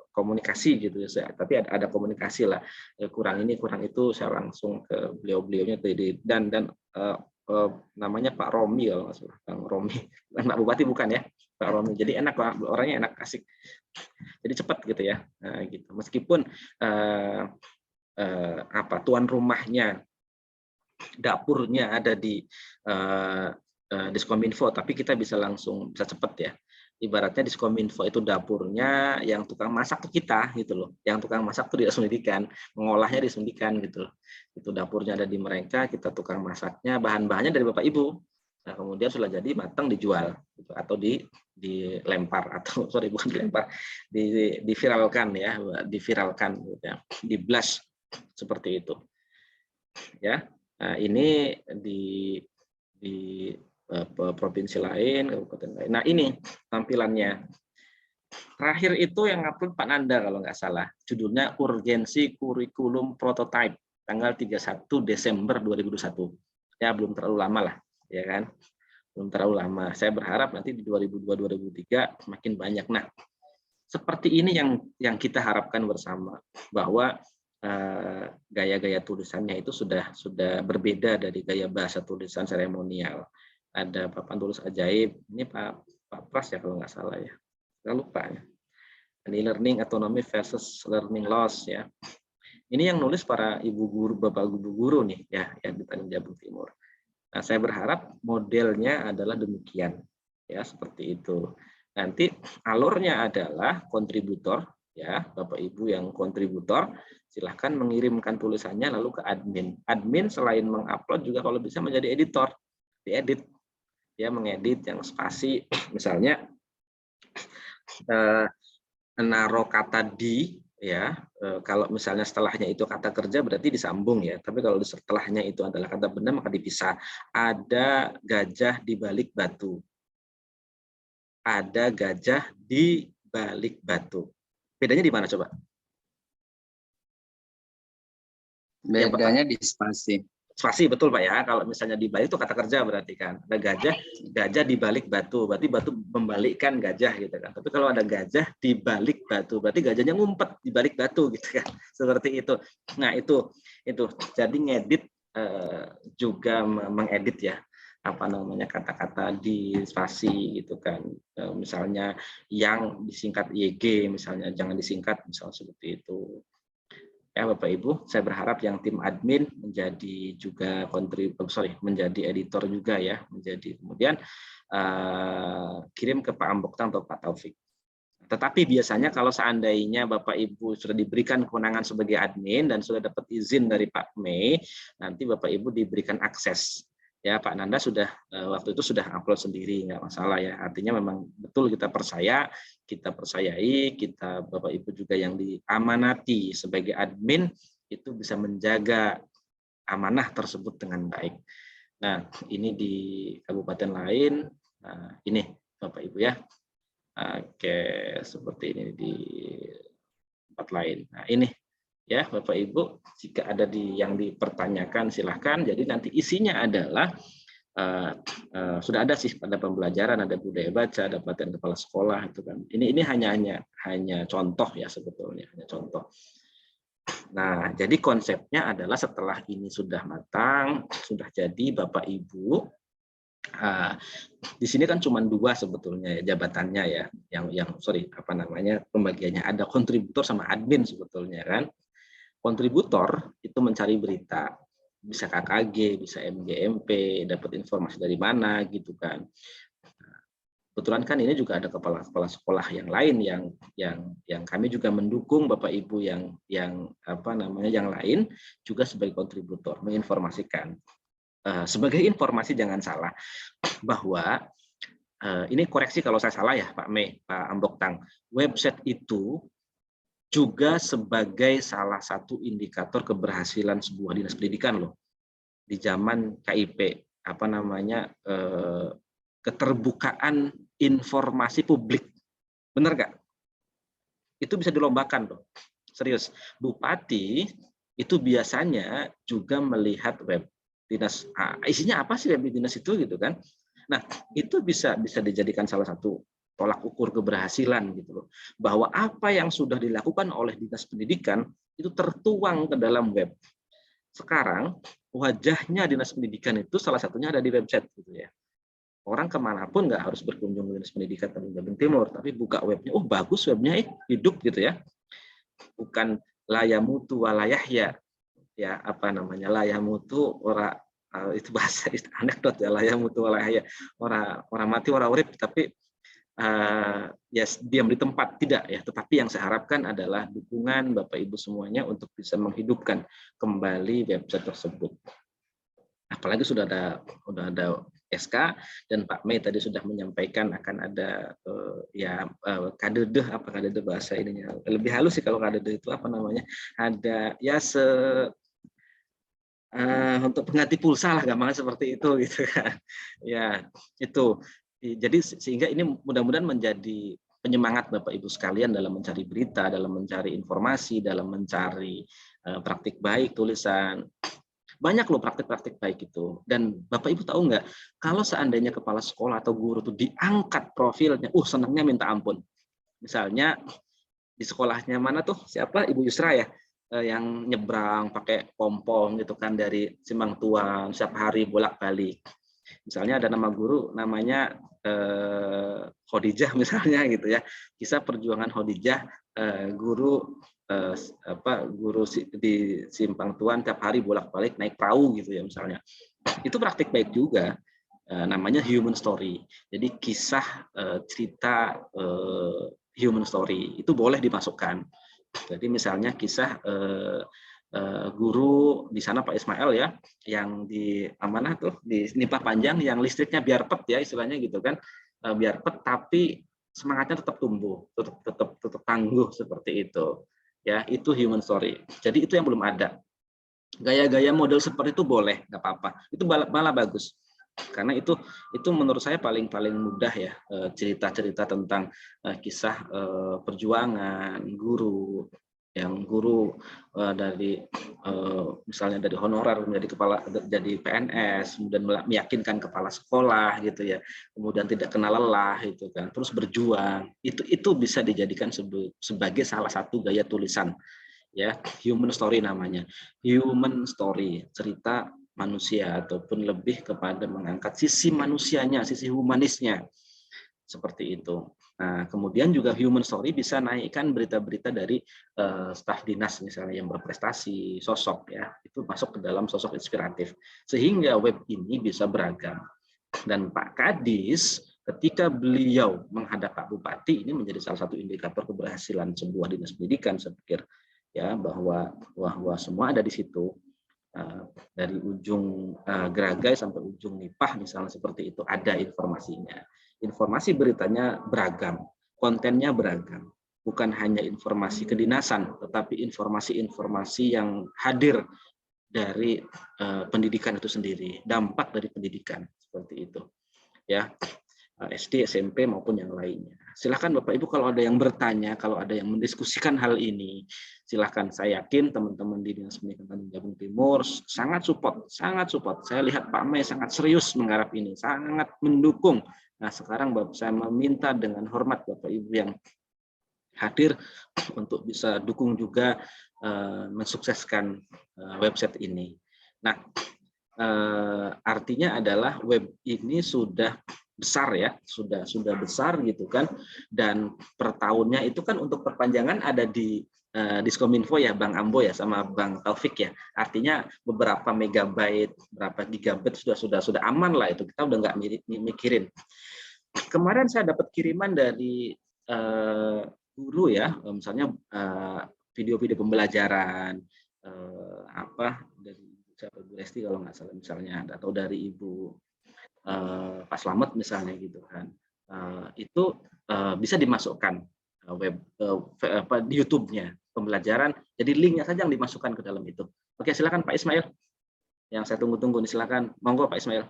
komunikasi gitu ya. Tapi ada komunikasi lah. Kurang ini, kurang itu saya langsung ke beliau-beliaunya dan namanya Pak Romi kalau nggak salah, Bang Romi. Pak Bupati bukan ya, Pak Romi. Jadi enak lah, orangnya enak, asik. Jadi cepat gitu ya. Nah, gitu. Meskipun tuan rumahnya, dapurnya ada di Diskominfo, tapi kita bisa cepat ya. Ibaratnya Diskominfo itu dapurnya, yang tukang masak ke kita gitu loh. Yang tukang masak itu di Dinas Pendidikan, mengolahnya di Dinas Pendidikan gitu loh. Itu dapurnya ada di mereka, kita tukang masaknya, bahan-bahannya dari Bapak Ibu. Nah, kemudian sudah jadi matang dijual gitu, atau dilempar atau bukan dilempar, diviralkan ya, diviralkan gitu ya. Di blast seperti itu. Ya. Nah, ini di provinsi lain, kabupaten lain. Nah, ini tampilannya. Terakhir itu yang upload Pak Nanda kalau nggak salah. Judulnya Urgensi Kurikulum Prototype, tanggal 31 Desember 2021. Ya, belum terlalu lama lah, ya kan. belum terlalu lama. Saya berharap nanti di 2002-2003 makin banyak. Nah, seperti ini yang kita harapkan bersama, bahwa gaya-gaya tulisannya itu sudah berbeda dari gaya bahasa tulisan seremonial. Ada papan tulis ajaib, ini Pak Pras ya kalau nggak salah ya, nggak lupa ya. Ini learning autonomy versus learning loss ya. Ini yang nulis para ibu guru, bapak ibu guru nih ya, yang di Tanjung Jabung Timur. Nah, saya berharap modelnya adalah demikian, ya seperti itu. Nanti alurnya adalah kontributor, ya Bapak Ibu yang kontributor, silahkan mengirimkan tulisannya lalu ke admin. Admin selain mengupload juga kalau bisa menjadi editor, diedit, ya mengedit yang spasi, misalnya naruh kata di. Ya, kalau misalnya setelahnya itu kata kerja berarti disambung ya. Tapi kalau setelahnya itu adalah kata benda maka dipisah. Ada gajah di balik batu. Ada gajah di balik batu. Bedanya di mana coba? Bedanya di spasi. Spasi betul Pak ya. Kalau misalnya di balik itu kata kerja berarti kan. Ada gajah di balik batu. Berarti batu membalikkan gajah gitu kan. Tapi kalau ada gajah di balik batu, berarti gajahnya ngumpet di balik batu gitu kan. Seperti itu. Nah, itu. Jadi ngedit juga mengedit ya. Apa namanya kata-kata di spasi gitu kan. Misalnya yang disingkat YG misalnya, jangan disingkat misalnya seperti itu. Ya Bapak Ibu, saya berharap yang tim admin menjadi juga menjadi editor juga ya, menjadi kemudian kirim ke Pak Amboktang atau Pak Taufik. Tetapi biasanya kalau seandainya Bapak Ibu sudah diberikan kewenangan sebagai admin dan sudah dapat izin dari Pak Mei, nanti Bapak Ibu diberikan akses. Ya Pak Nanda sudah waktu itu sudah upload sendiri, nggak masalah ya. Artinya memang betul kita percayai, kita Bapak Ibu juga yang diamanati sebagai admin itu bisa menjaga amanah tersebut dengan baik. Nah, ini di kabupaten lain, nah, ini Bapak Ibu ya. Oke, seperti ini di tempat lain. Nah, ini ya Bapak Ibu, jika ada yang dipertanyakan silahkan. Jadi nanti isinya adalah sudah ada sih pada pembelajaran, ada budaya baca, ada pelatihan kepala sekolah itu kan. Ini hanya contoh ya sebetulnya, hanya contoh. Nah, jadi konsepnya adalah setelah ini sudah matang, sudah jadi Bapak Ibu, di sini kan cuma 2 sebetulnya ya, jabatannya ya, pembagiannya ada kontributor sama admin sebetulnya kan. Kontributor itu mencari berita, bisa KKG, bisa MGMP, dapat informasi dari mana gitu kan. Kebetulan kan ini juga ada kepala sekolah yang lain yang kami juga mendukung Bapak Ibu yang lain juga sebagai kontributor menginformasikan. Sebagai informasi jangan salah bahwa ini koreksi kalau saya salah ya Pak Mei, Pak Amboktang, website itu juga sebagai salah satu indikator keberhasilan sebuah dinas pendidikan loh di zaman KIP, keterbukaan informasi publik, benar nggak? Itu bisa dilombakan loh, serius. Bupati itu biasanya juga melihat web dinas, isinya apa sih web dinas itu gitu kan? Nah itu bisa dijadikan salah satu tolak ukur keberhasilan gitu loh, bahwa apa yang sudah dilakukan oleh dinas pendidikan itu tertuang ke dalam web. Sekarang wajahnya dinas pendidikan itu salah satunya ada di website gitu ya. Orang kemanapun nggak harus berkunjung ke dinas pendidikan Tanjung Jabung Timur, tapi buka webnya, oh bagus webnya, hidup gitu ya. Bukan layamutu walayahya ya, layamutu ora, itu bahasa anekdot ya, layamutu walayahya, ora mati ora urip, tapi ya diam di tempat, tidak ya. Tetapi yang saya harapkan adalah dukungan Bapak Ibu semuanya untuk bisa menghidupkan kembali website tersebut. Apalagi sudah ada SK dan Pak Mei tadi sudah menyampaikan akan ada kadedeh, apa kadedeh bahasa ininya lebih halus sih, kalau kadedeh itu apa namanya, ada ya untuk pengganti pulsa lah, gampangnya seperti itu gitu kan ya. Itu jadi sehingga ini mudah-mudahan menjadi penyemangat Bapak Ibu sekalian dalam mencari berita, dalam mencari informasi, dalam mencari praktik baik tulisan. Banyak loh praktik-praktik baik itu. Dan Bapak Ibu tahu nggak, kalau seandainya kepala sekolah atau guru itu diangkat profilnya, senangnya minta ampun. Misalnya di sekolahnya mana tuh, siapa, Ibu Yusra ya, yang nyebrang pakai pompong gitu kan dari Simpang Tuang, setiap hari bolak-balik. Misalnya ada nama guru namanya Khadijah misalnya gitu ya, kisah perjuangan Khadijah, guru guru di Simpang Tuan tiap hari bolak-balik naik perahu gitu ya misalnya. Itu praktik baik juga, namanya human story. Jadi kisah cerita human story itu boleh dimasukkan. Jadi misalnya kisah guru di sana Pak Ismail ya, yang di mana tuh di Nipah Panjang yang listriknya biar pet ya istilahnya gitu kan, biar pet tapi semangatnya tetap tumbuh, tetap tangguh seperti itu. Ya, itu human story. Jadi itu yang belum ada. Gaya-gaya model seperti itu boleh, nggak apa-apa. Itu malah bagus. Karena itu menurut saya paling mudah ya, cerita-cerita tentang kisah perjuangan guru, yang guru dari misalnya dari honorer menjadi jadi PNS, kemudian meyakinkan kepala sekolah gitu ya, kemudian tidak kenal lelah itu kan, terus berjuang, itu bisa dijadikan sebagai salah satu gaya tulisan ya, human story namanya, human story, cerita manusia ataupun lebih kepada mengangkat sisi manusianya, sisi humanisnya seperti itu. Nah, kemudian juga human story bisa naikkan berita-berita dari staf dinas misalnya yang berprestasi, sosok ya, itu masuk ke dalam sosok inspiratif. Sehingga web ini bisa beragam. Dan Pak Kadis ketika beliau menghadap Pak Bupati, ini menjadi salah satu indikator keberhasilan sebuah dinas pendidikan, saya pikir ya, bahwa semua ada di situ. Dari ujung Geragai sampai ujung Nipah misalnya seperti itu, ada informasinya. Informasi beritanya beragam, kontennya beragam, bukan hanya informasi kedinasan, tetapi informasi-informasi yang hadir dari pendidikan itu sendiri, dampak dari pendidikan seperti itu, ya, SD, SMP maupun yang lainnya. Silahkan Bapak Ibu kalau ada yang bertanya, kalau ada yang mendiskusikan hal ini, silahkan. Saya yakin teman-teman di Dinas Pendidikan Tanjung Jabung Timur sangat support. Saya lihat Pak Mei sangat serius menggarap ini, sangat mendukung. Nah, sekarang saya meminta dengan hormat Bapak Ibu yang hadir untuk bisa dukung juga mensukseskan website ini. Nah, artinya adalah web ini sudah besar ya, sudah besar gitu kan, dan per tahunnya itu kan untuk perpanjangan ada di Diskominfo ya, Bang Ambo ya sama Bang Taufik ya. Artinya beberapa megabyte, berapa gigabyte sudah aman lah itu, kita udah nggak mikirin. Kemarin saya dapat kiriman dari guru ya, misalnya video-video pembelajaran dari siapa, Bu Resti kalau nggak salah misalnya, atau dari Ibu Pak Slamet misalnya gitu kan, itu bisa dimasukkan di YouTube-nya pembelajaran, jadi linknya saja yang dimasukkan ke dalam itu. Oke, silakan Pak Ismail, yang saya tunggu-tunggu nih, silakan, monggo Pak Ismail.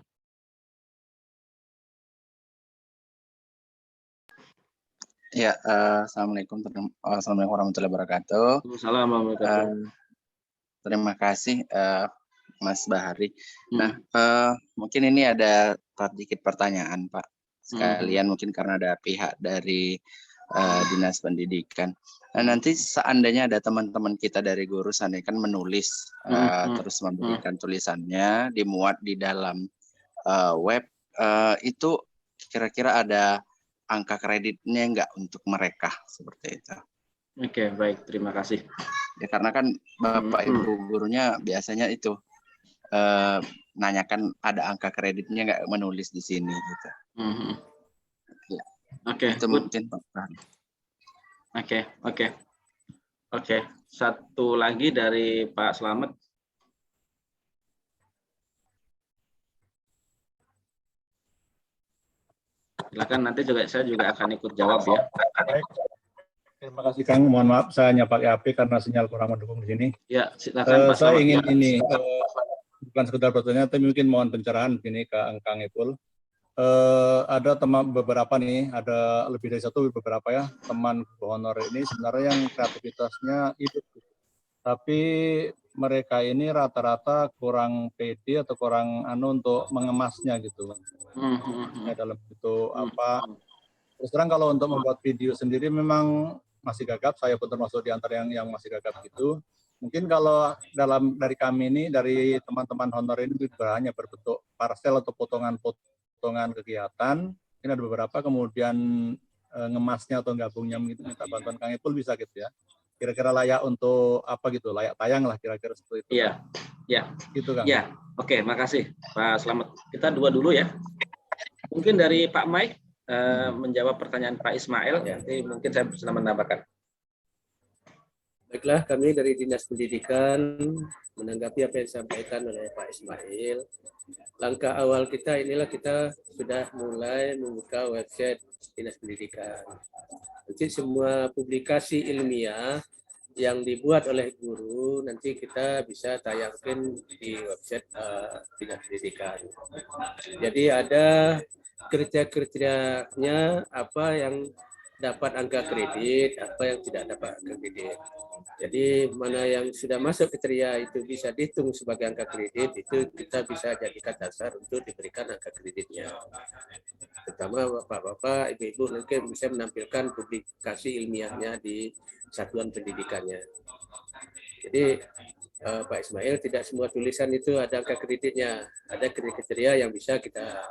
Ya, Assalamualaikum warahmatullahi wabarakatuh. Assalamualaikum. Terima kasih Mas Bahari. Nah, mungkin ini ada sedikit pertanyaan Pak. Sekalian mungkin karena ada pihak dari Dinas Pendidikan. Nah, nanti seandainya ada teman-teman kita dari guru sana kan menulis, terus memberikan tulisannya, dimuat di dalam web, itu kira-kira ada angka kreditnya enggak untuk mereka seperti itu? Oke, baik, terima kasih. Ya, karena kan Bapak Ibu gurunya biasanya itu nanyakan ada angka kreditnya nggak menulis di sini gitu. Ya. Oke, itu mungkin Pak. Oke. Satu lagi dari Pak Slamet. Silakan, nanti saya juga akan ikut jawab ya. Baik. Terima kasih Kang. Mohon maaf saya hanya pakai HP karena sinyal kurang mendukung di sini. Ya, silakan Pak saya Slamet. ingin ini bukan sekedar bertanya, tapi mungkin mohon pencerahan begini ke Kang Ipul. Ada teman beberapa nih, ada lebih dari satu beberapa ya teman honor ini sebenarnya yang kreativitasnya hidup. tapi mereka ini rata-rata kurang pede atau kurang untuk mengemasnya gitu. Dalam bentuk apa. Terus terang kalau untuk membuat video sendiri memang masih gagap, saya pun termasuk di antara yang masih gagap gitu. Mungkin kalau dari kami ini, dari teman-teman honor ini hanya berbentuk parcel atau potongan kegiatan. Ini ada beberapa, kemudian ngemasnya atau gabungnya minta bantuan Kang Ipul bisa gitu ya. Kira-kira layak untuk apa gitu, layak tayang lah kira-kira seperti itu. Iya, ya. Gitu Kang. Ya, oke, makasih Pak Slamet. Kita dua dulu ya. Mungkin dari Pak Mike menjawab pertanyaan Pak Ismail, nanti mungkin saya bisa menambahkan. Baiklah, kami dari Dinas Pendidikan menanggapi apa yang disampaikan oleh Pak Ismail. Langkah awal kita inilah kita sudah mulai membuka website Dinas Pendidikan. Nanti semua publikasi ilmiah yang dibuat oleh guru nanti kita bisa tayangkan di website Dinas Pendidikan. Jadi ada kriteria-kriterianya apa yang dapat angka kredit, apa yang tidak dapat angka kredit. Jadi mana yang sudah masuk kriteria itu bisa dihitung sebagai angka kredit, itu kita bisa jadikan dasar untuk diberikan angka kreditnya. Terutama bapak-bapak, ibu-ibu mungkin bisa menampilkan publikasi ilmiahnya di satuan pendidikannya. Jadi Pak Ismail, tidak semua tulisan itu ada angka kreditnya, ada kriteria yang bisa kita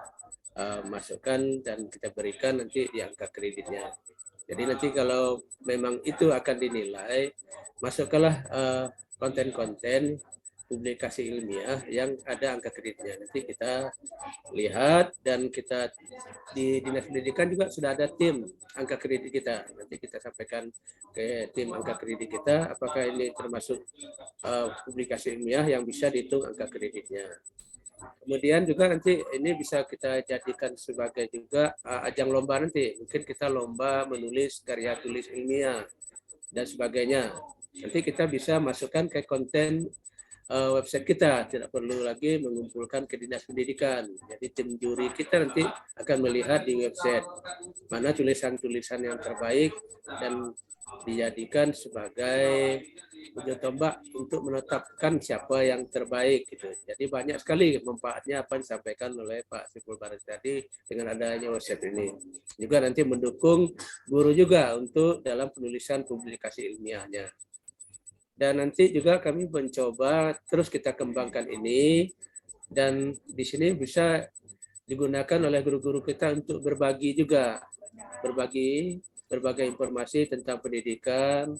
masukkan dan kita berikan nanti di angka kreditnya. Jadi nanti kalau memang itu akan dinilai, masukkanlah konten-konten publikasi ilmiah yang ada angka kreditnya. Nanti kita lihat dan kita di Dinas Pendidikan juga sudah ada tim angka kredit kita. Nanti kita sampaikan ke tim angka kredit kita, apakah ini termasuk publikasi ilmiah yang bisa dihitung angka kreditnya. Kemudian juga nanti ini bisa kita jadikan sebagai juga ajang lomba nanti. Mungkin kita lomba menulis karya tulis ilmiah dan sebagainya. Nanti kita bisa masukkan ke konten website kita. Tidak perlu lagi mengumpulkan ke Dinas Pendidikan. Jadi tim juri kita nanti akan melihat di website mana tulisan-tulisan yang terbaik dan dijadikan sebagai ujung tombak untuk menetapkan siapa yang terbaik gitu. Jadi banyak sekali manfaatnya apa yang disampaikan oleh Pak Sipul Baris tadi dengan adanya website ini. Juga nanti mendukung guru juga untuk dalam penulisan publikasi ilmiahnya. Dan nanti juga kami mencoba terus kita kembangkan ini dan di sini bisa digunakan oleh guru-guru kita untuk berbagi juga, berbagai informasi tentang pendidikan,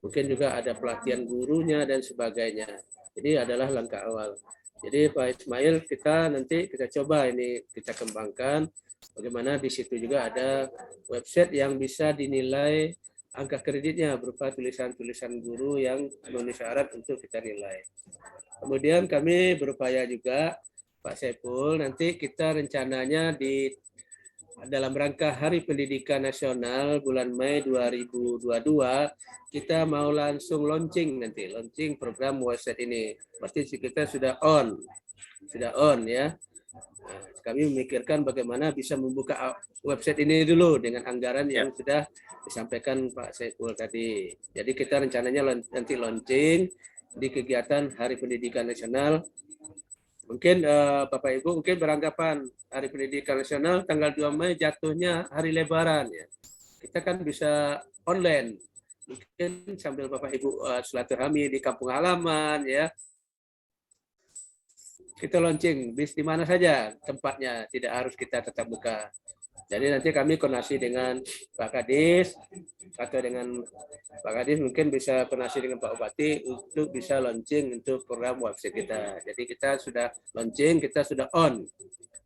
mungkin juga ada pelatihan gurunya dan sebagainya. Jadi adalah langkah awal. Jadi Pak Ismail, kita nanti kita coba ini kita kembangkan bagaimana di situ juga ada website yang bisa dinilai angka kreditnya berupa tulisan-tulisan guru yang memenuhi syarat untuk kita nilai. Kemudian kami berupaya juga Pak Saiful, nanti kita rencananya di dalam rangka Hari Pendidikan Nasional bulan Mei 2022 kita mau langsung launching program website ini. Berarti kita sudah on ya. Nah, kami memikirkan bagaimana bisa membuka website ini dulu dengan anggaran yang sudah disampaikan Pak Saiful tadi. Jadi kita rencananya nanti launching di kegiatan Hari Pendidikan Nasional. Mungkin Bapak Ibu mungkin beranggapan Hari Pendidikan Nasional tanggal 2 Mei jatuhnya hari Lebaran ya. Kita kan bisa online. Mungkin sambil Bapak Ibu silaturahmi di kampung halaman ya. Kita launching bis di mana saja tempatnya, tidak harus kita tetap buka. Jadi nanti kami koordinasi dengan Pak Kadis atau dengan Pak Kadis mungkin bisa koordinasi dengan Pak Bupati untuk bisa launching untuk program website kita. Jadi kita sudah launching, kita sudah on.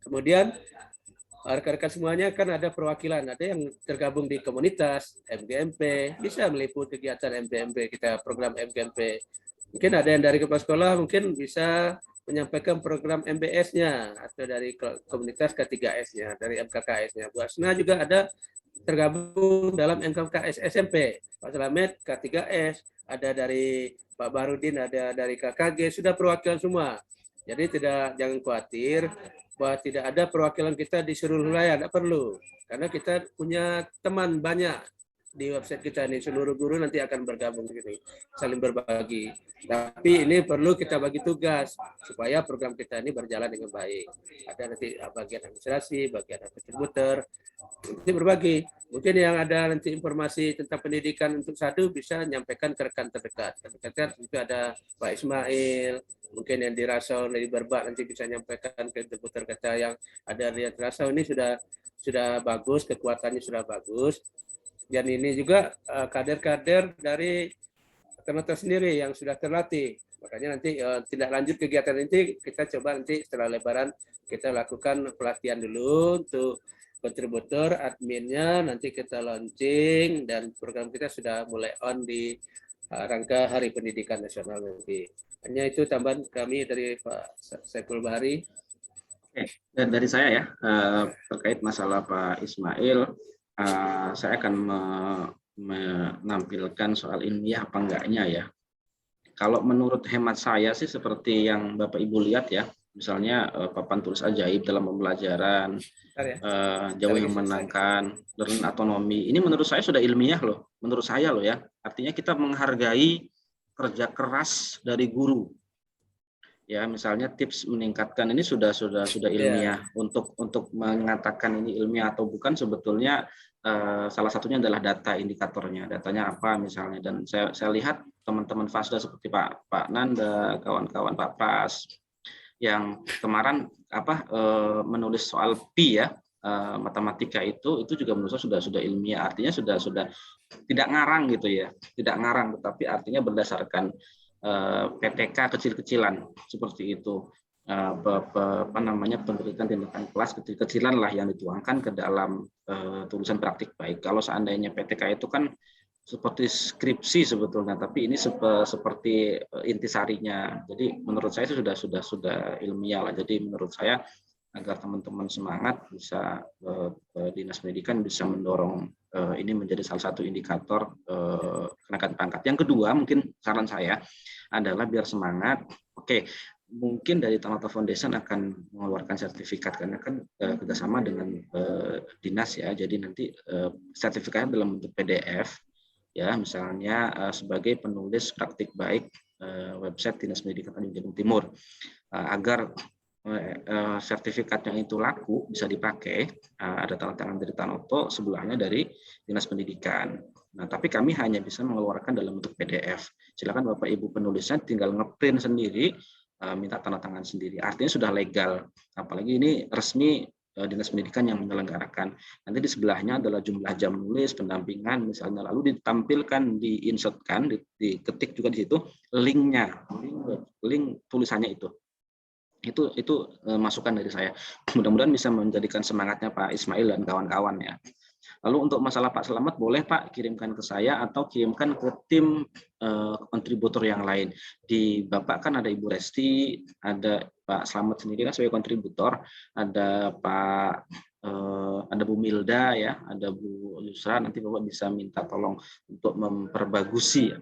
Kemudian rekan-rekan semuanya kan ada perwakilan, ada yang tergabung di komunitas MGMP, bisa meliput kegiatan MGMP kita, program MGMP. Mungkin ada yang dari kepala sekolah mungkin bisa menyampaikan program MBS-nya atau dari komunitas K3S-nya, dari MKKS-nya. Bu Asna juga ada tergabung dalam MKKS SMP. Pak Slamet K3S, ada dari Pak Barudin, ada dari KKG, sudah perwakilan semua. Jadi jangan khawatir bahwa tidak ada perwakilan kita di seluruh wilayah, tidak perlu. Karena kita punya teman banyak di website kita ini. Seluruh guru nanti akan bergabung di sini, saling berbagi. Tapi ini perlu kita bagi tugas supaya program kita ini berjalan dengan baik. Ada nanti bagian administrasi, bagian kontributor, nanti berbagi. Mungkin yang ada nanti informasi tentang pendidikan untuk satu bisa menyampaikan ke rekan terdekat. Terdekat juga ada Pak Ismail, mungkin yang di Rasau, di Berbak nanti bisa menyampaikan ke kontributor kita yang ada di Rasau ini sudah bagus, kekuatannya sudah bagus. Dan ini juga kader-kader dari Tanoto sendiri yang sudah terlatih. Makanya nanti tindak lanjut kegiatan ini kita coba nanti setelah Lebaran kita lakukan pelatihan dulu untuk kontributor, adminnya, nanti kita launching dan program kita sudah mulai on di rangka Hari Pendidikan Nasional nanti. Hanya itu tambahan kami dari Pak Saiful Bahari. Oke, dan dari saya ya, terkait masalah Pak Ismail, saya akan menampilkan soal ilmiah apa enggaknya ya. Kalau menurut hemat saya sih seperti yang Bapak Ibu lihat ya, misalnya papan tulis ajaib dalam pembelajaran, Jawa yang memenangkan, learning autonomy, ini menurut saya sudah ilmiah loh, menurut saya loh ya. Artinya kita menghargai kerja keras dari guru. Ya, misalnya tips meningkatkan ini sudah ilmiah. Untuk mengatakan ini ilmiah atau bukan sebetulnya salah satunya adalah data indikatornya. Datanya apa misalnya, dan saya lihat teman-teman FASDA seperti Pak Nanda, kawan-kawan Pak Pras yang kemarin menulis soal pi ya, matematika itu juga menurut saya sudah ilmiah. Artinya sudah tidak ngarang gitu ya. Tidak ngarang, tetapi artinya berdasarkan PTK kecil-kecilan seperti itu, penelitian tindakan kelas kecil-kecilan lah yang dituangkan ke dalam tulisan praktik baik. Kalau seandainya PTK itu kan seperti skripsi sebetulnya, tapi ini seperti intisarinya. Jadi menurut saya itu sudah ilmiah lah. Jadi menurut saya agar teman-teman semangat bisa Dinas Pendidikan bisa mendorong ini menjadi salah satu indikator kenaikan pangkat. Yang kedua, mungkin saran saya adalah biar semangat. Oke, mungkin dari Tanoto Foundation akan mengeluarkan sertifikat karena kan kerjasama dengan dinas ya. Jadi nanti sertifikatnya dalam bentuk PDF ya, misalnya sebagai penulis praktik baik website Dinas Pendidikan Tanjung Jabung Timur, agar sertifikatnya itu laku bisa dipakai, ada tanda tangan dari Tanoto, sebelahnya dari Dinas Pendidikan. Nah, tapi kami hanya bisa mengeluarkan dalam bentuk PDF. Silakan Bapak Ibu penulisnya tinggal ngeprint sendiri, minta tanda tangan sendiri. Artinya sudah legal. Apalagi ini resmi Dinas Pendidikan yang menyelenggarakan. Nanti di sebelahnya adalah jumlah jam nulis, pendampingan misalnya, lalu ditampilkan, diinsertkan, diketik juga di situ linknya, link tulisannya itu masukan dari saya. Mudah-mudahan bisa menjadikan semangatnya Pak Ismail dan kawan-kawan ya. Lalu untuk masalah Pak Selamat, boleh Pak kirimkan ke saya atau kirimkan ke tim kontributor yang lain. Di Bapak kan ada Ibu Resti, ada Pak Selamat sendiri kan sebagai kontributor, ada ada Bu Milda ya, ada Bu Yusra. Nanti Bapak bisa minta tolong untuk memperbagusi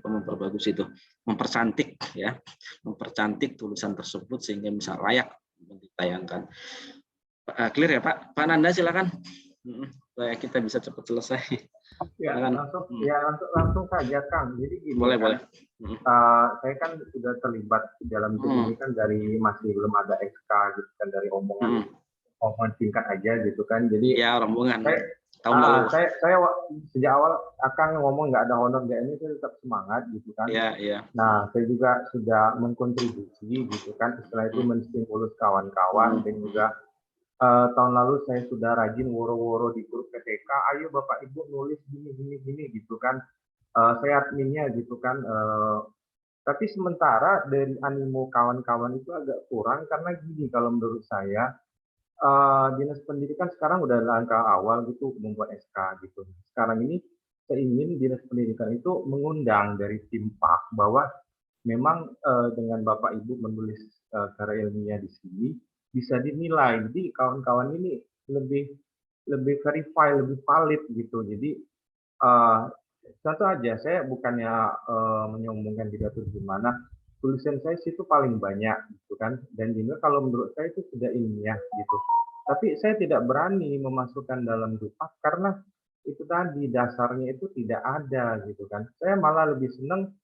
mempercantik ya, mempercantik tulisan tersebut sehingga bisa layak ditayangkan. Clear ya Pak? Pak Nanda silakan. Supaya kita bisa cepat selesai. Ya, langsung saja Kang. Jadi gini, boleh. Saya kan sudah terlibat dalam ini kan dari masih belum ada SK gitu kan, dari omongan singkat aja gitu kan. Jadi ya rombongan tahun lalu. Saya sejak awal akan ngomong nggak ada honor nggak ini, saya tetap semangat gitu kan. Iya. Nah, saya juga sudah mengkontribusi gitu kan. Setelah itu menstimulus kawan-kawan dan juga tahun lalu saya sudah rajin woro-woro di grup PTK, ayo Bapak Ibu nulis gini gitu kan. Saya adminnya gitu kan. Tapi sementara dari animo kawan-kawan itu agak kurang karena gini, kalau menurut saya Dinas Pendidikan sekarang udah langkah awal gitu membuat SK gitu. Sekarang ini saya ingin Dinas Pendidikan itu mengundang dari tim PAK bahwa memang dengan Bapak Ibu menulis karya ilmiah di sini bisa dinilai. Jadi kawan-kawan ini lebih verify, lebih valid gitu. Jadi satu aja, saya bukannya menyombongkan pidato gimana, tulisan saya situ paling banyak gitu kan, dan juga kalau menurut saya itu sudah ilmiah gitu. Tapi saya tidak berani memasukkan dalam dupak karena itu tadi dasarnya itu tidak ada gitu kan. Saya malah lebih senang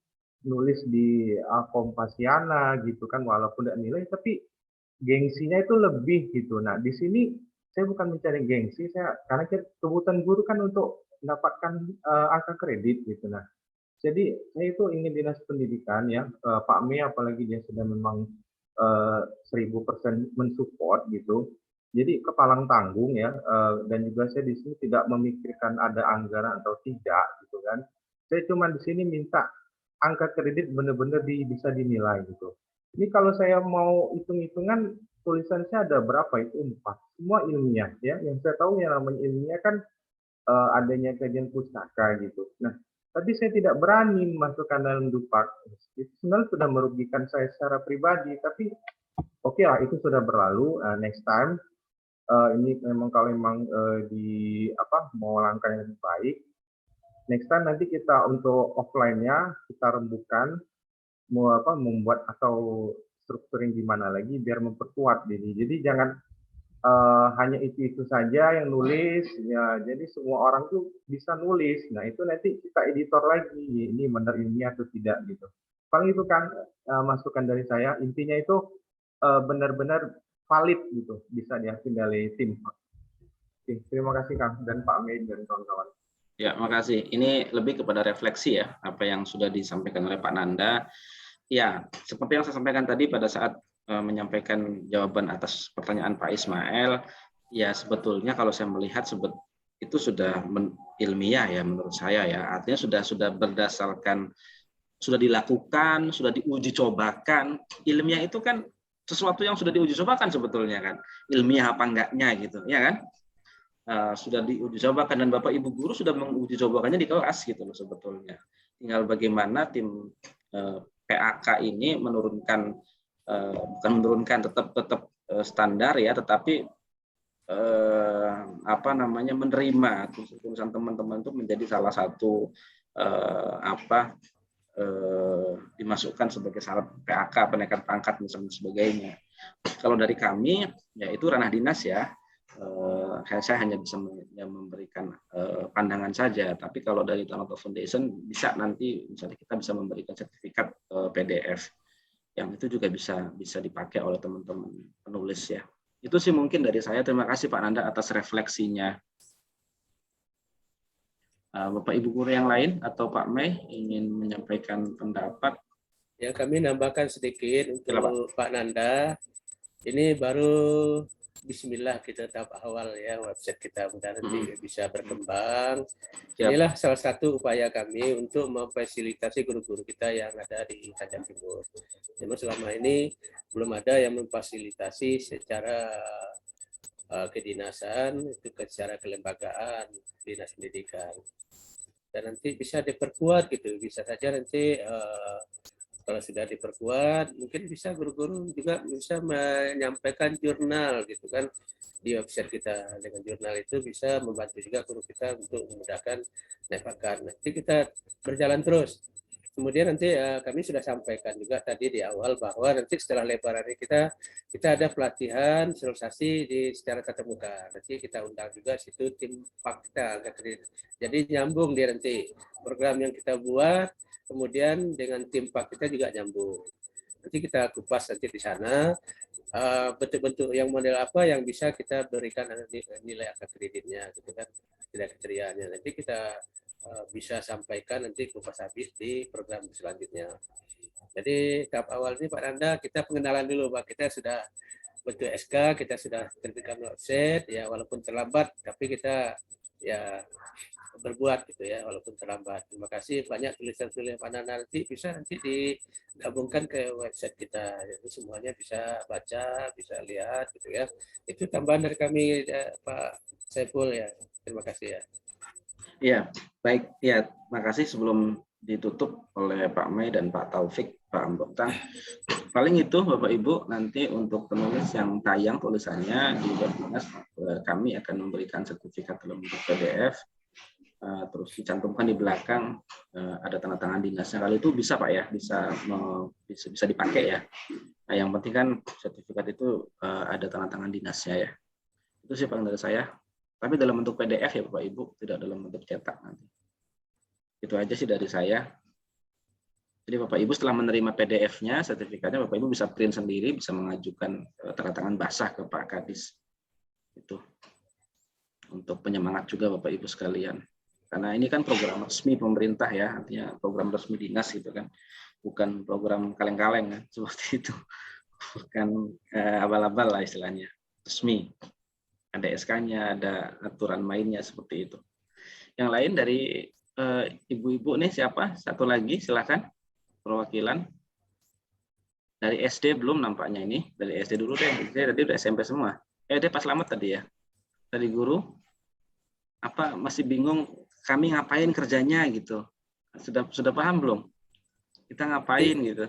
nulis di Kompasiana gitu kan, walaupun tidak nilai tapi gengsinya itu lebih gitu. Nah, di sini saya bukan mencari gengsi, karena kebutuhan guru kan untuk mendapatkan angka kredit gitu. Nah, jadi saya itu ingin dinas pendidikan ya, Pak Mei apalagi dia sudah memang 1000% mensupport gitu. Jadi kepalang tanggung ya, dan juga saya di sini tidak memikirkan ada anggaran atau tidak gitu kan. Saya cuma di sini minta angka kredit benar-benar bisa dinilai gitu. Ini kalau saya mau hitung-hitungan tulisan saya ada berapa itu 4. Semua ilmiah ya. Yang saya tahu yang namanya ilmiah kan adanya kajian pustaka gitu. Nah, tapi saya tidak berani masukkan dalam Dupak. Itu sebenarnya sudah merugikan saya secara pribadi, tapi oke lah itu sudah berlalu. Next time ini memang kalau memang mau langkah yang lebih baik, next time nanti kita untuk offline-nya kita rembukan membuat atau strukturing di mana lagi biar memperkuat ini. Jadi jangan hanya itu saja yang nulis ya, jadi semua orang tuh bisa nulis. Nah itu nanti kita editor lagi ini benar ilmiah atau tidak gitu. Paling itu kan masukan dari saya, intinya itu benar-benar valid gitu, bisa diakui dari tim. Oke, terima kasih Kang dan Pak Mei dan kawan-kawan. Ya, makasih. Ini lebih kepada refleksi ya, apa yang sudah disampaikan oleh Pak Nanda. Ya, seperti yang saya sampaikan tadi pada saat menyampaikan jawaban atas pertanyaan Pak Ismail, ya sebetulnya kalau saya melihat itu sudah ilmiah ya menurut saya ya. Artinya sudah berdasarkan, sudah dilakukan, sudah diuji cobakan. Ilmiah itu kan sesuatu yang sudah diuji cobakan sebetulnya kan. Ilmiah apa enggaknya gitu, ya kan? Sudah diuji cobakan dan Bapak Ibu guru sudah menguji cobakannya di kelas gitu loh sebetulnya. Tinggal bagaimana tim PAK ini menurunkan, bukan menurunkan, tetap standar ya, tetapi menerima tulisan teman-teman itu menjadi salah satu dimasukkan sebagai syarat PAK, penaikan pangkat misalnya sebagainya. Kalau dari kami ya itu ranah dinas ya. Saya hanya bisa memberikan pandangan saja, tapi kalau dari Tanoto Foundation bisa nanti misalnya kita bisa memberikan sertifikat PDF yang itu juga bisa dipakai oleh teman-teman penulis ya. Itu sih mungkin dari saya. Terima kasih Pak Nanda atas refleksinya. Bapak Ibu guru yang lain atau Pak Mei ingin menyampaikan pendapat? Ya, kami nambahkan sedikit untuk Pak Nanda. Ini baru Bismillah kita tahap awal ya, website kita mudah nanti bisa berkembang. Inilah salah satu upaya kami untuk memfasilitasi guru-guru kita yang ada di Tanjung Timur. Namun selama ini belum ada yang memfasilitasi secara kedinasan, itu secara kelembagaan dinas pendidikan. Dan nanti bisa diperkuat gitu, bisa saja nanti kalau sudah diperkuat, mungkin bisa guru-guru juga bisa menyampaikan jurnal gitu kan di website kita. Dengan jurnal itu bisa membantu juga guru kita untuk memudahkan naik pangkat. Nanti kita berjalan terus. Kemudian nanti kami sudah sampaikan juga tadi di awal bahwa nanti setelah lebaran ini kita ada pelatihan sosialisasi secara tatap muka. Nanti kita undang juga situ tim PAK kita. Jadi nyambung dia nanti program yang kita buat. Kemudian dengan tim PAK kita juga nyambung. Nanti kita kupas nanti di sana bentuk-bentuk yang model apa yang bisa kita berikan nilai angka kreditnya, gitu kan, nilai kriterianya. Nanti kita bisa sampaikan nanti kupas habis di program selanjutnya. Jadi tahap awal ini Pak Nanda kita pengenalan dulu, Pak. Kita sudah bentuk SK, kita sudah terbitkan website, ya walaupun terlambat, tapi kita ya berbuat gitu ya walaupun terlambat. Terima kasih banyak tulisan-tulisan Pak Nanda, nanti bisa digabungkan ke website kita, jadi semuanya bisa baca, bisa lihat gitu ya. Itu tambahan dari kami Pak Saiful ya. Terima kasih ya. Ya, baik ya, makasih. Sebelum ditutup oleh Pak Mei dan Pak Taufik, Pak Anggota, paling itu Bapak Ibu, nanti untuk penulis yang tayang tulisannya di Webdinas kami akan memberikan sertifikat dalam bentuk PDF. Terus dicantumkan di belakang ada tanda tangan dinasnya. Kali itu bisa Pak ya, bisa dipakai ya. Nah, yang penting kan sertifikat itu ada tanda tangan dinasnya ya. Itu sih Pak dari saya. tapi dalam bentuk PDF ya Bapak Ibu, tidak dalam bentuk cetak nanti. Itu aja sih dari saya. Jadi Bapak Ibu setelah menerima PDF-nya, sertifikatnya Bapak Ibu bisa print sendiri, bisa mengajukan tanda tangan basah ke Pak Kadis. Itu untuk penyemangat juga Bapak Ibu sekalian. Karena ini kan program resmi pemerintah ya, artinya program resmi dinas gitu kan. Bukan program kaleng-kaleng kan, seperti itu. Bukan abal-abal lah istilahnya, resmi. Ada SK-nya, ada aturan mainnya seperti itu. Yang lain dari ibu-ibu nih siapa? Satu lagi silakan perwakilan. Dari SD belum nampaknya ini. Dari SD dulu deh. Tadi udah SMP semua. Dia Pak Slamet tadi ya. Dari guru. Apa masih bingung kami ngapain kerjanya gitu. Sudah paham belum? Kita ngapain gitu.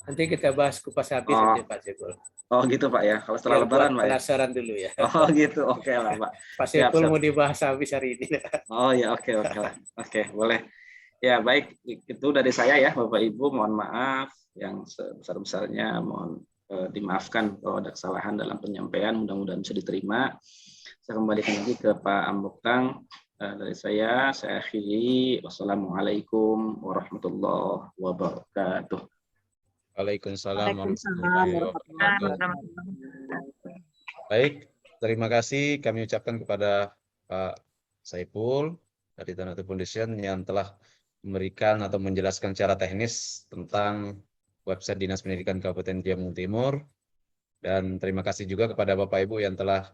Nanti kita bahas kupas habis aja Pak Sepul. Oh gitu Pak ya. Kalau setelah Biar Lebaran Pak ya. penasaran dulu ya. Oh gitu. Oke lah Pak. Pak Sepul mau dibahas habis hari ini. Oh ya oke lah. Oke boleh. Ya baik, itu dari saya ya Bapak Ibu, mohon maaf yang sebesar-besarnya, mohon dimaafkan kalau ada kesalahan dalam penyampaian, mudah-mudahan bisa diterima. Saya kembalikan lagi ke Pak Amboktang. Dari saya akhiri, wassalamualaikum warahmatullahi wabarakatuh. Waalaikumsalam warahmatullahi wabarakatuh. Baik, terima kasih kami ucapkan kepada Pak Saiful dari Tanato Foundation yang telah memberikan atau menjelaskan secara teknis tentang website Dinas Pendidikan Kabupaten Jawa Timur. Dan terima kasih juga kepada Bapak Ibu yang telah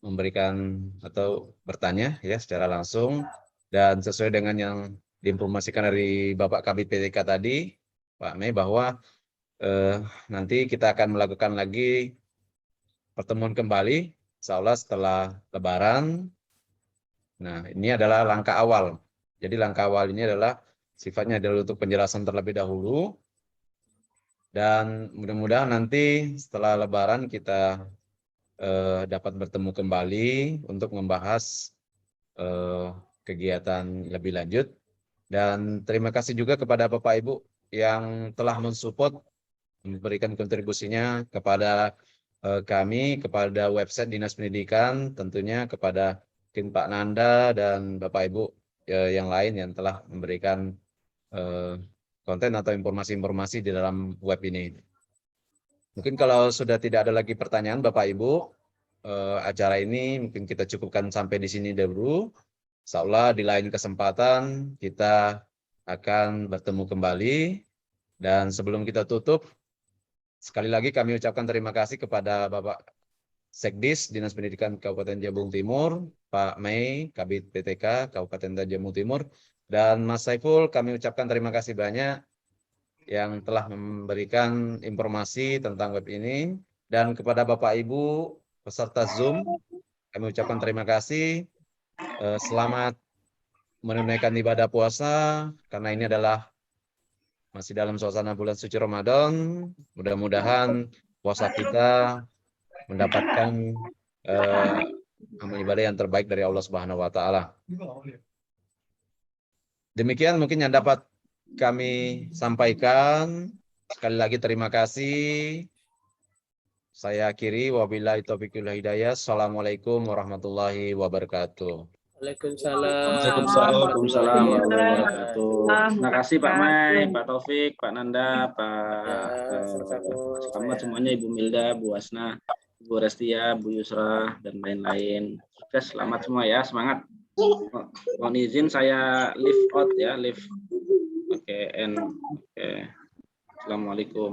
memberikan atau bertanya ya secara langsung. Dan sesuai dengan yang diinformasikan dari Bapak Kabid PTK tadi, Pak Mei, bahwa nanti kita akan melakukan lagi pertemuan kembali, insya Allah setelah Lebaran. Nah, ini adalah langkah awal. Jadi langkah awal ini adalah sifatnya adalah untuk penjelasan terlebih dahulu. Dan mudah-mudahan nanti setelah Lebaran kita dapat bertemu kembali untuk membahas kegiatan lebih lanjut. Dan terima kasih juga kepada Bapak Ibu yang telah mensupport, memberikan kontribusinya kepada kami, kepada website Dinas Pendidikan, tentunya kepada tim Pak Nanda dan Bapak Ibu yang lain yang telah memberikan konten atau informasi-informasi di dalam web ini. Mungkin kalau sudah tidak ada lagi pertanyaan Bapak Ibu, acara ini mungkin kita cukupkan sampai di sini dulu. Insya Allah di lain kesempatan kita akan bertemu kembali. Dan sebelum kita tutup, sekali lagi kami ucapkan terima kasih kepada Bapak Sekdis Dinas Pendidikan Kabupaten Jawa Timur, Pak Mei, Kabid PTK Kabupaten Jawa Timur, dan Mas Saiful, kami ucapkan terima kasih banyak yang telah memberikan informasi tentang web ini. Dan kepada Bapak Ibu peserta Zoom, kami ucapkan terima kasih. Selamat menunaikan ibadah puasa, karena ini adalah masih dalam suasana bulan suci Ramadan. Mudah-mudahan puasa kita mendapatkan amal ibadah yang terbaik dari Allah Subhanahu wa taala. Demikian mungkin yang dapat kami sampaikan. Sekali lagi terima kasih. Saya akhiri, wabillahi taufiq wal hidayah. Assalamualaikum warahmatullahi wabarakatuh. Waalaikumsalam warahmatullahi wabarakatuh. Terima kasih Pak Mai, Pak Taufik, Pak Nanda, Pak Selamat semuanya, Ibu Milda, Bu Wasna, Bu Restia, Bu Yusra, dan lain-lain. Sukses, selamat semua ya, semangat. Mohon izin saya live out ya, live. Oke. Assalamualaikum.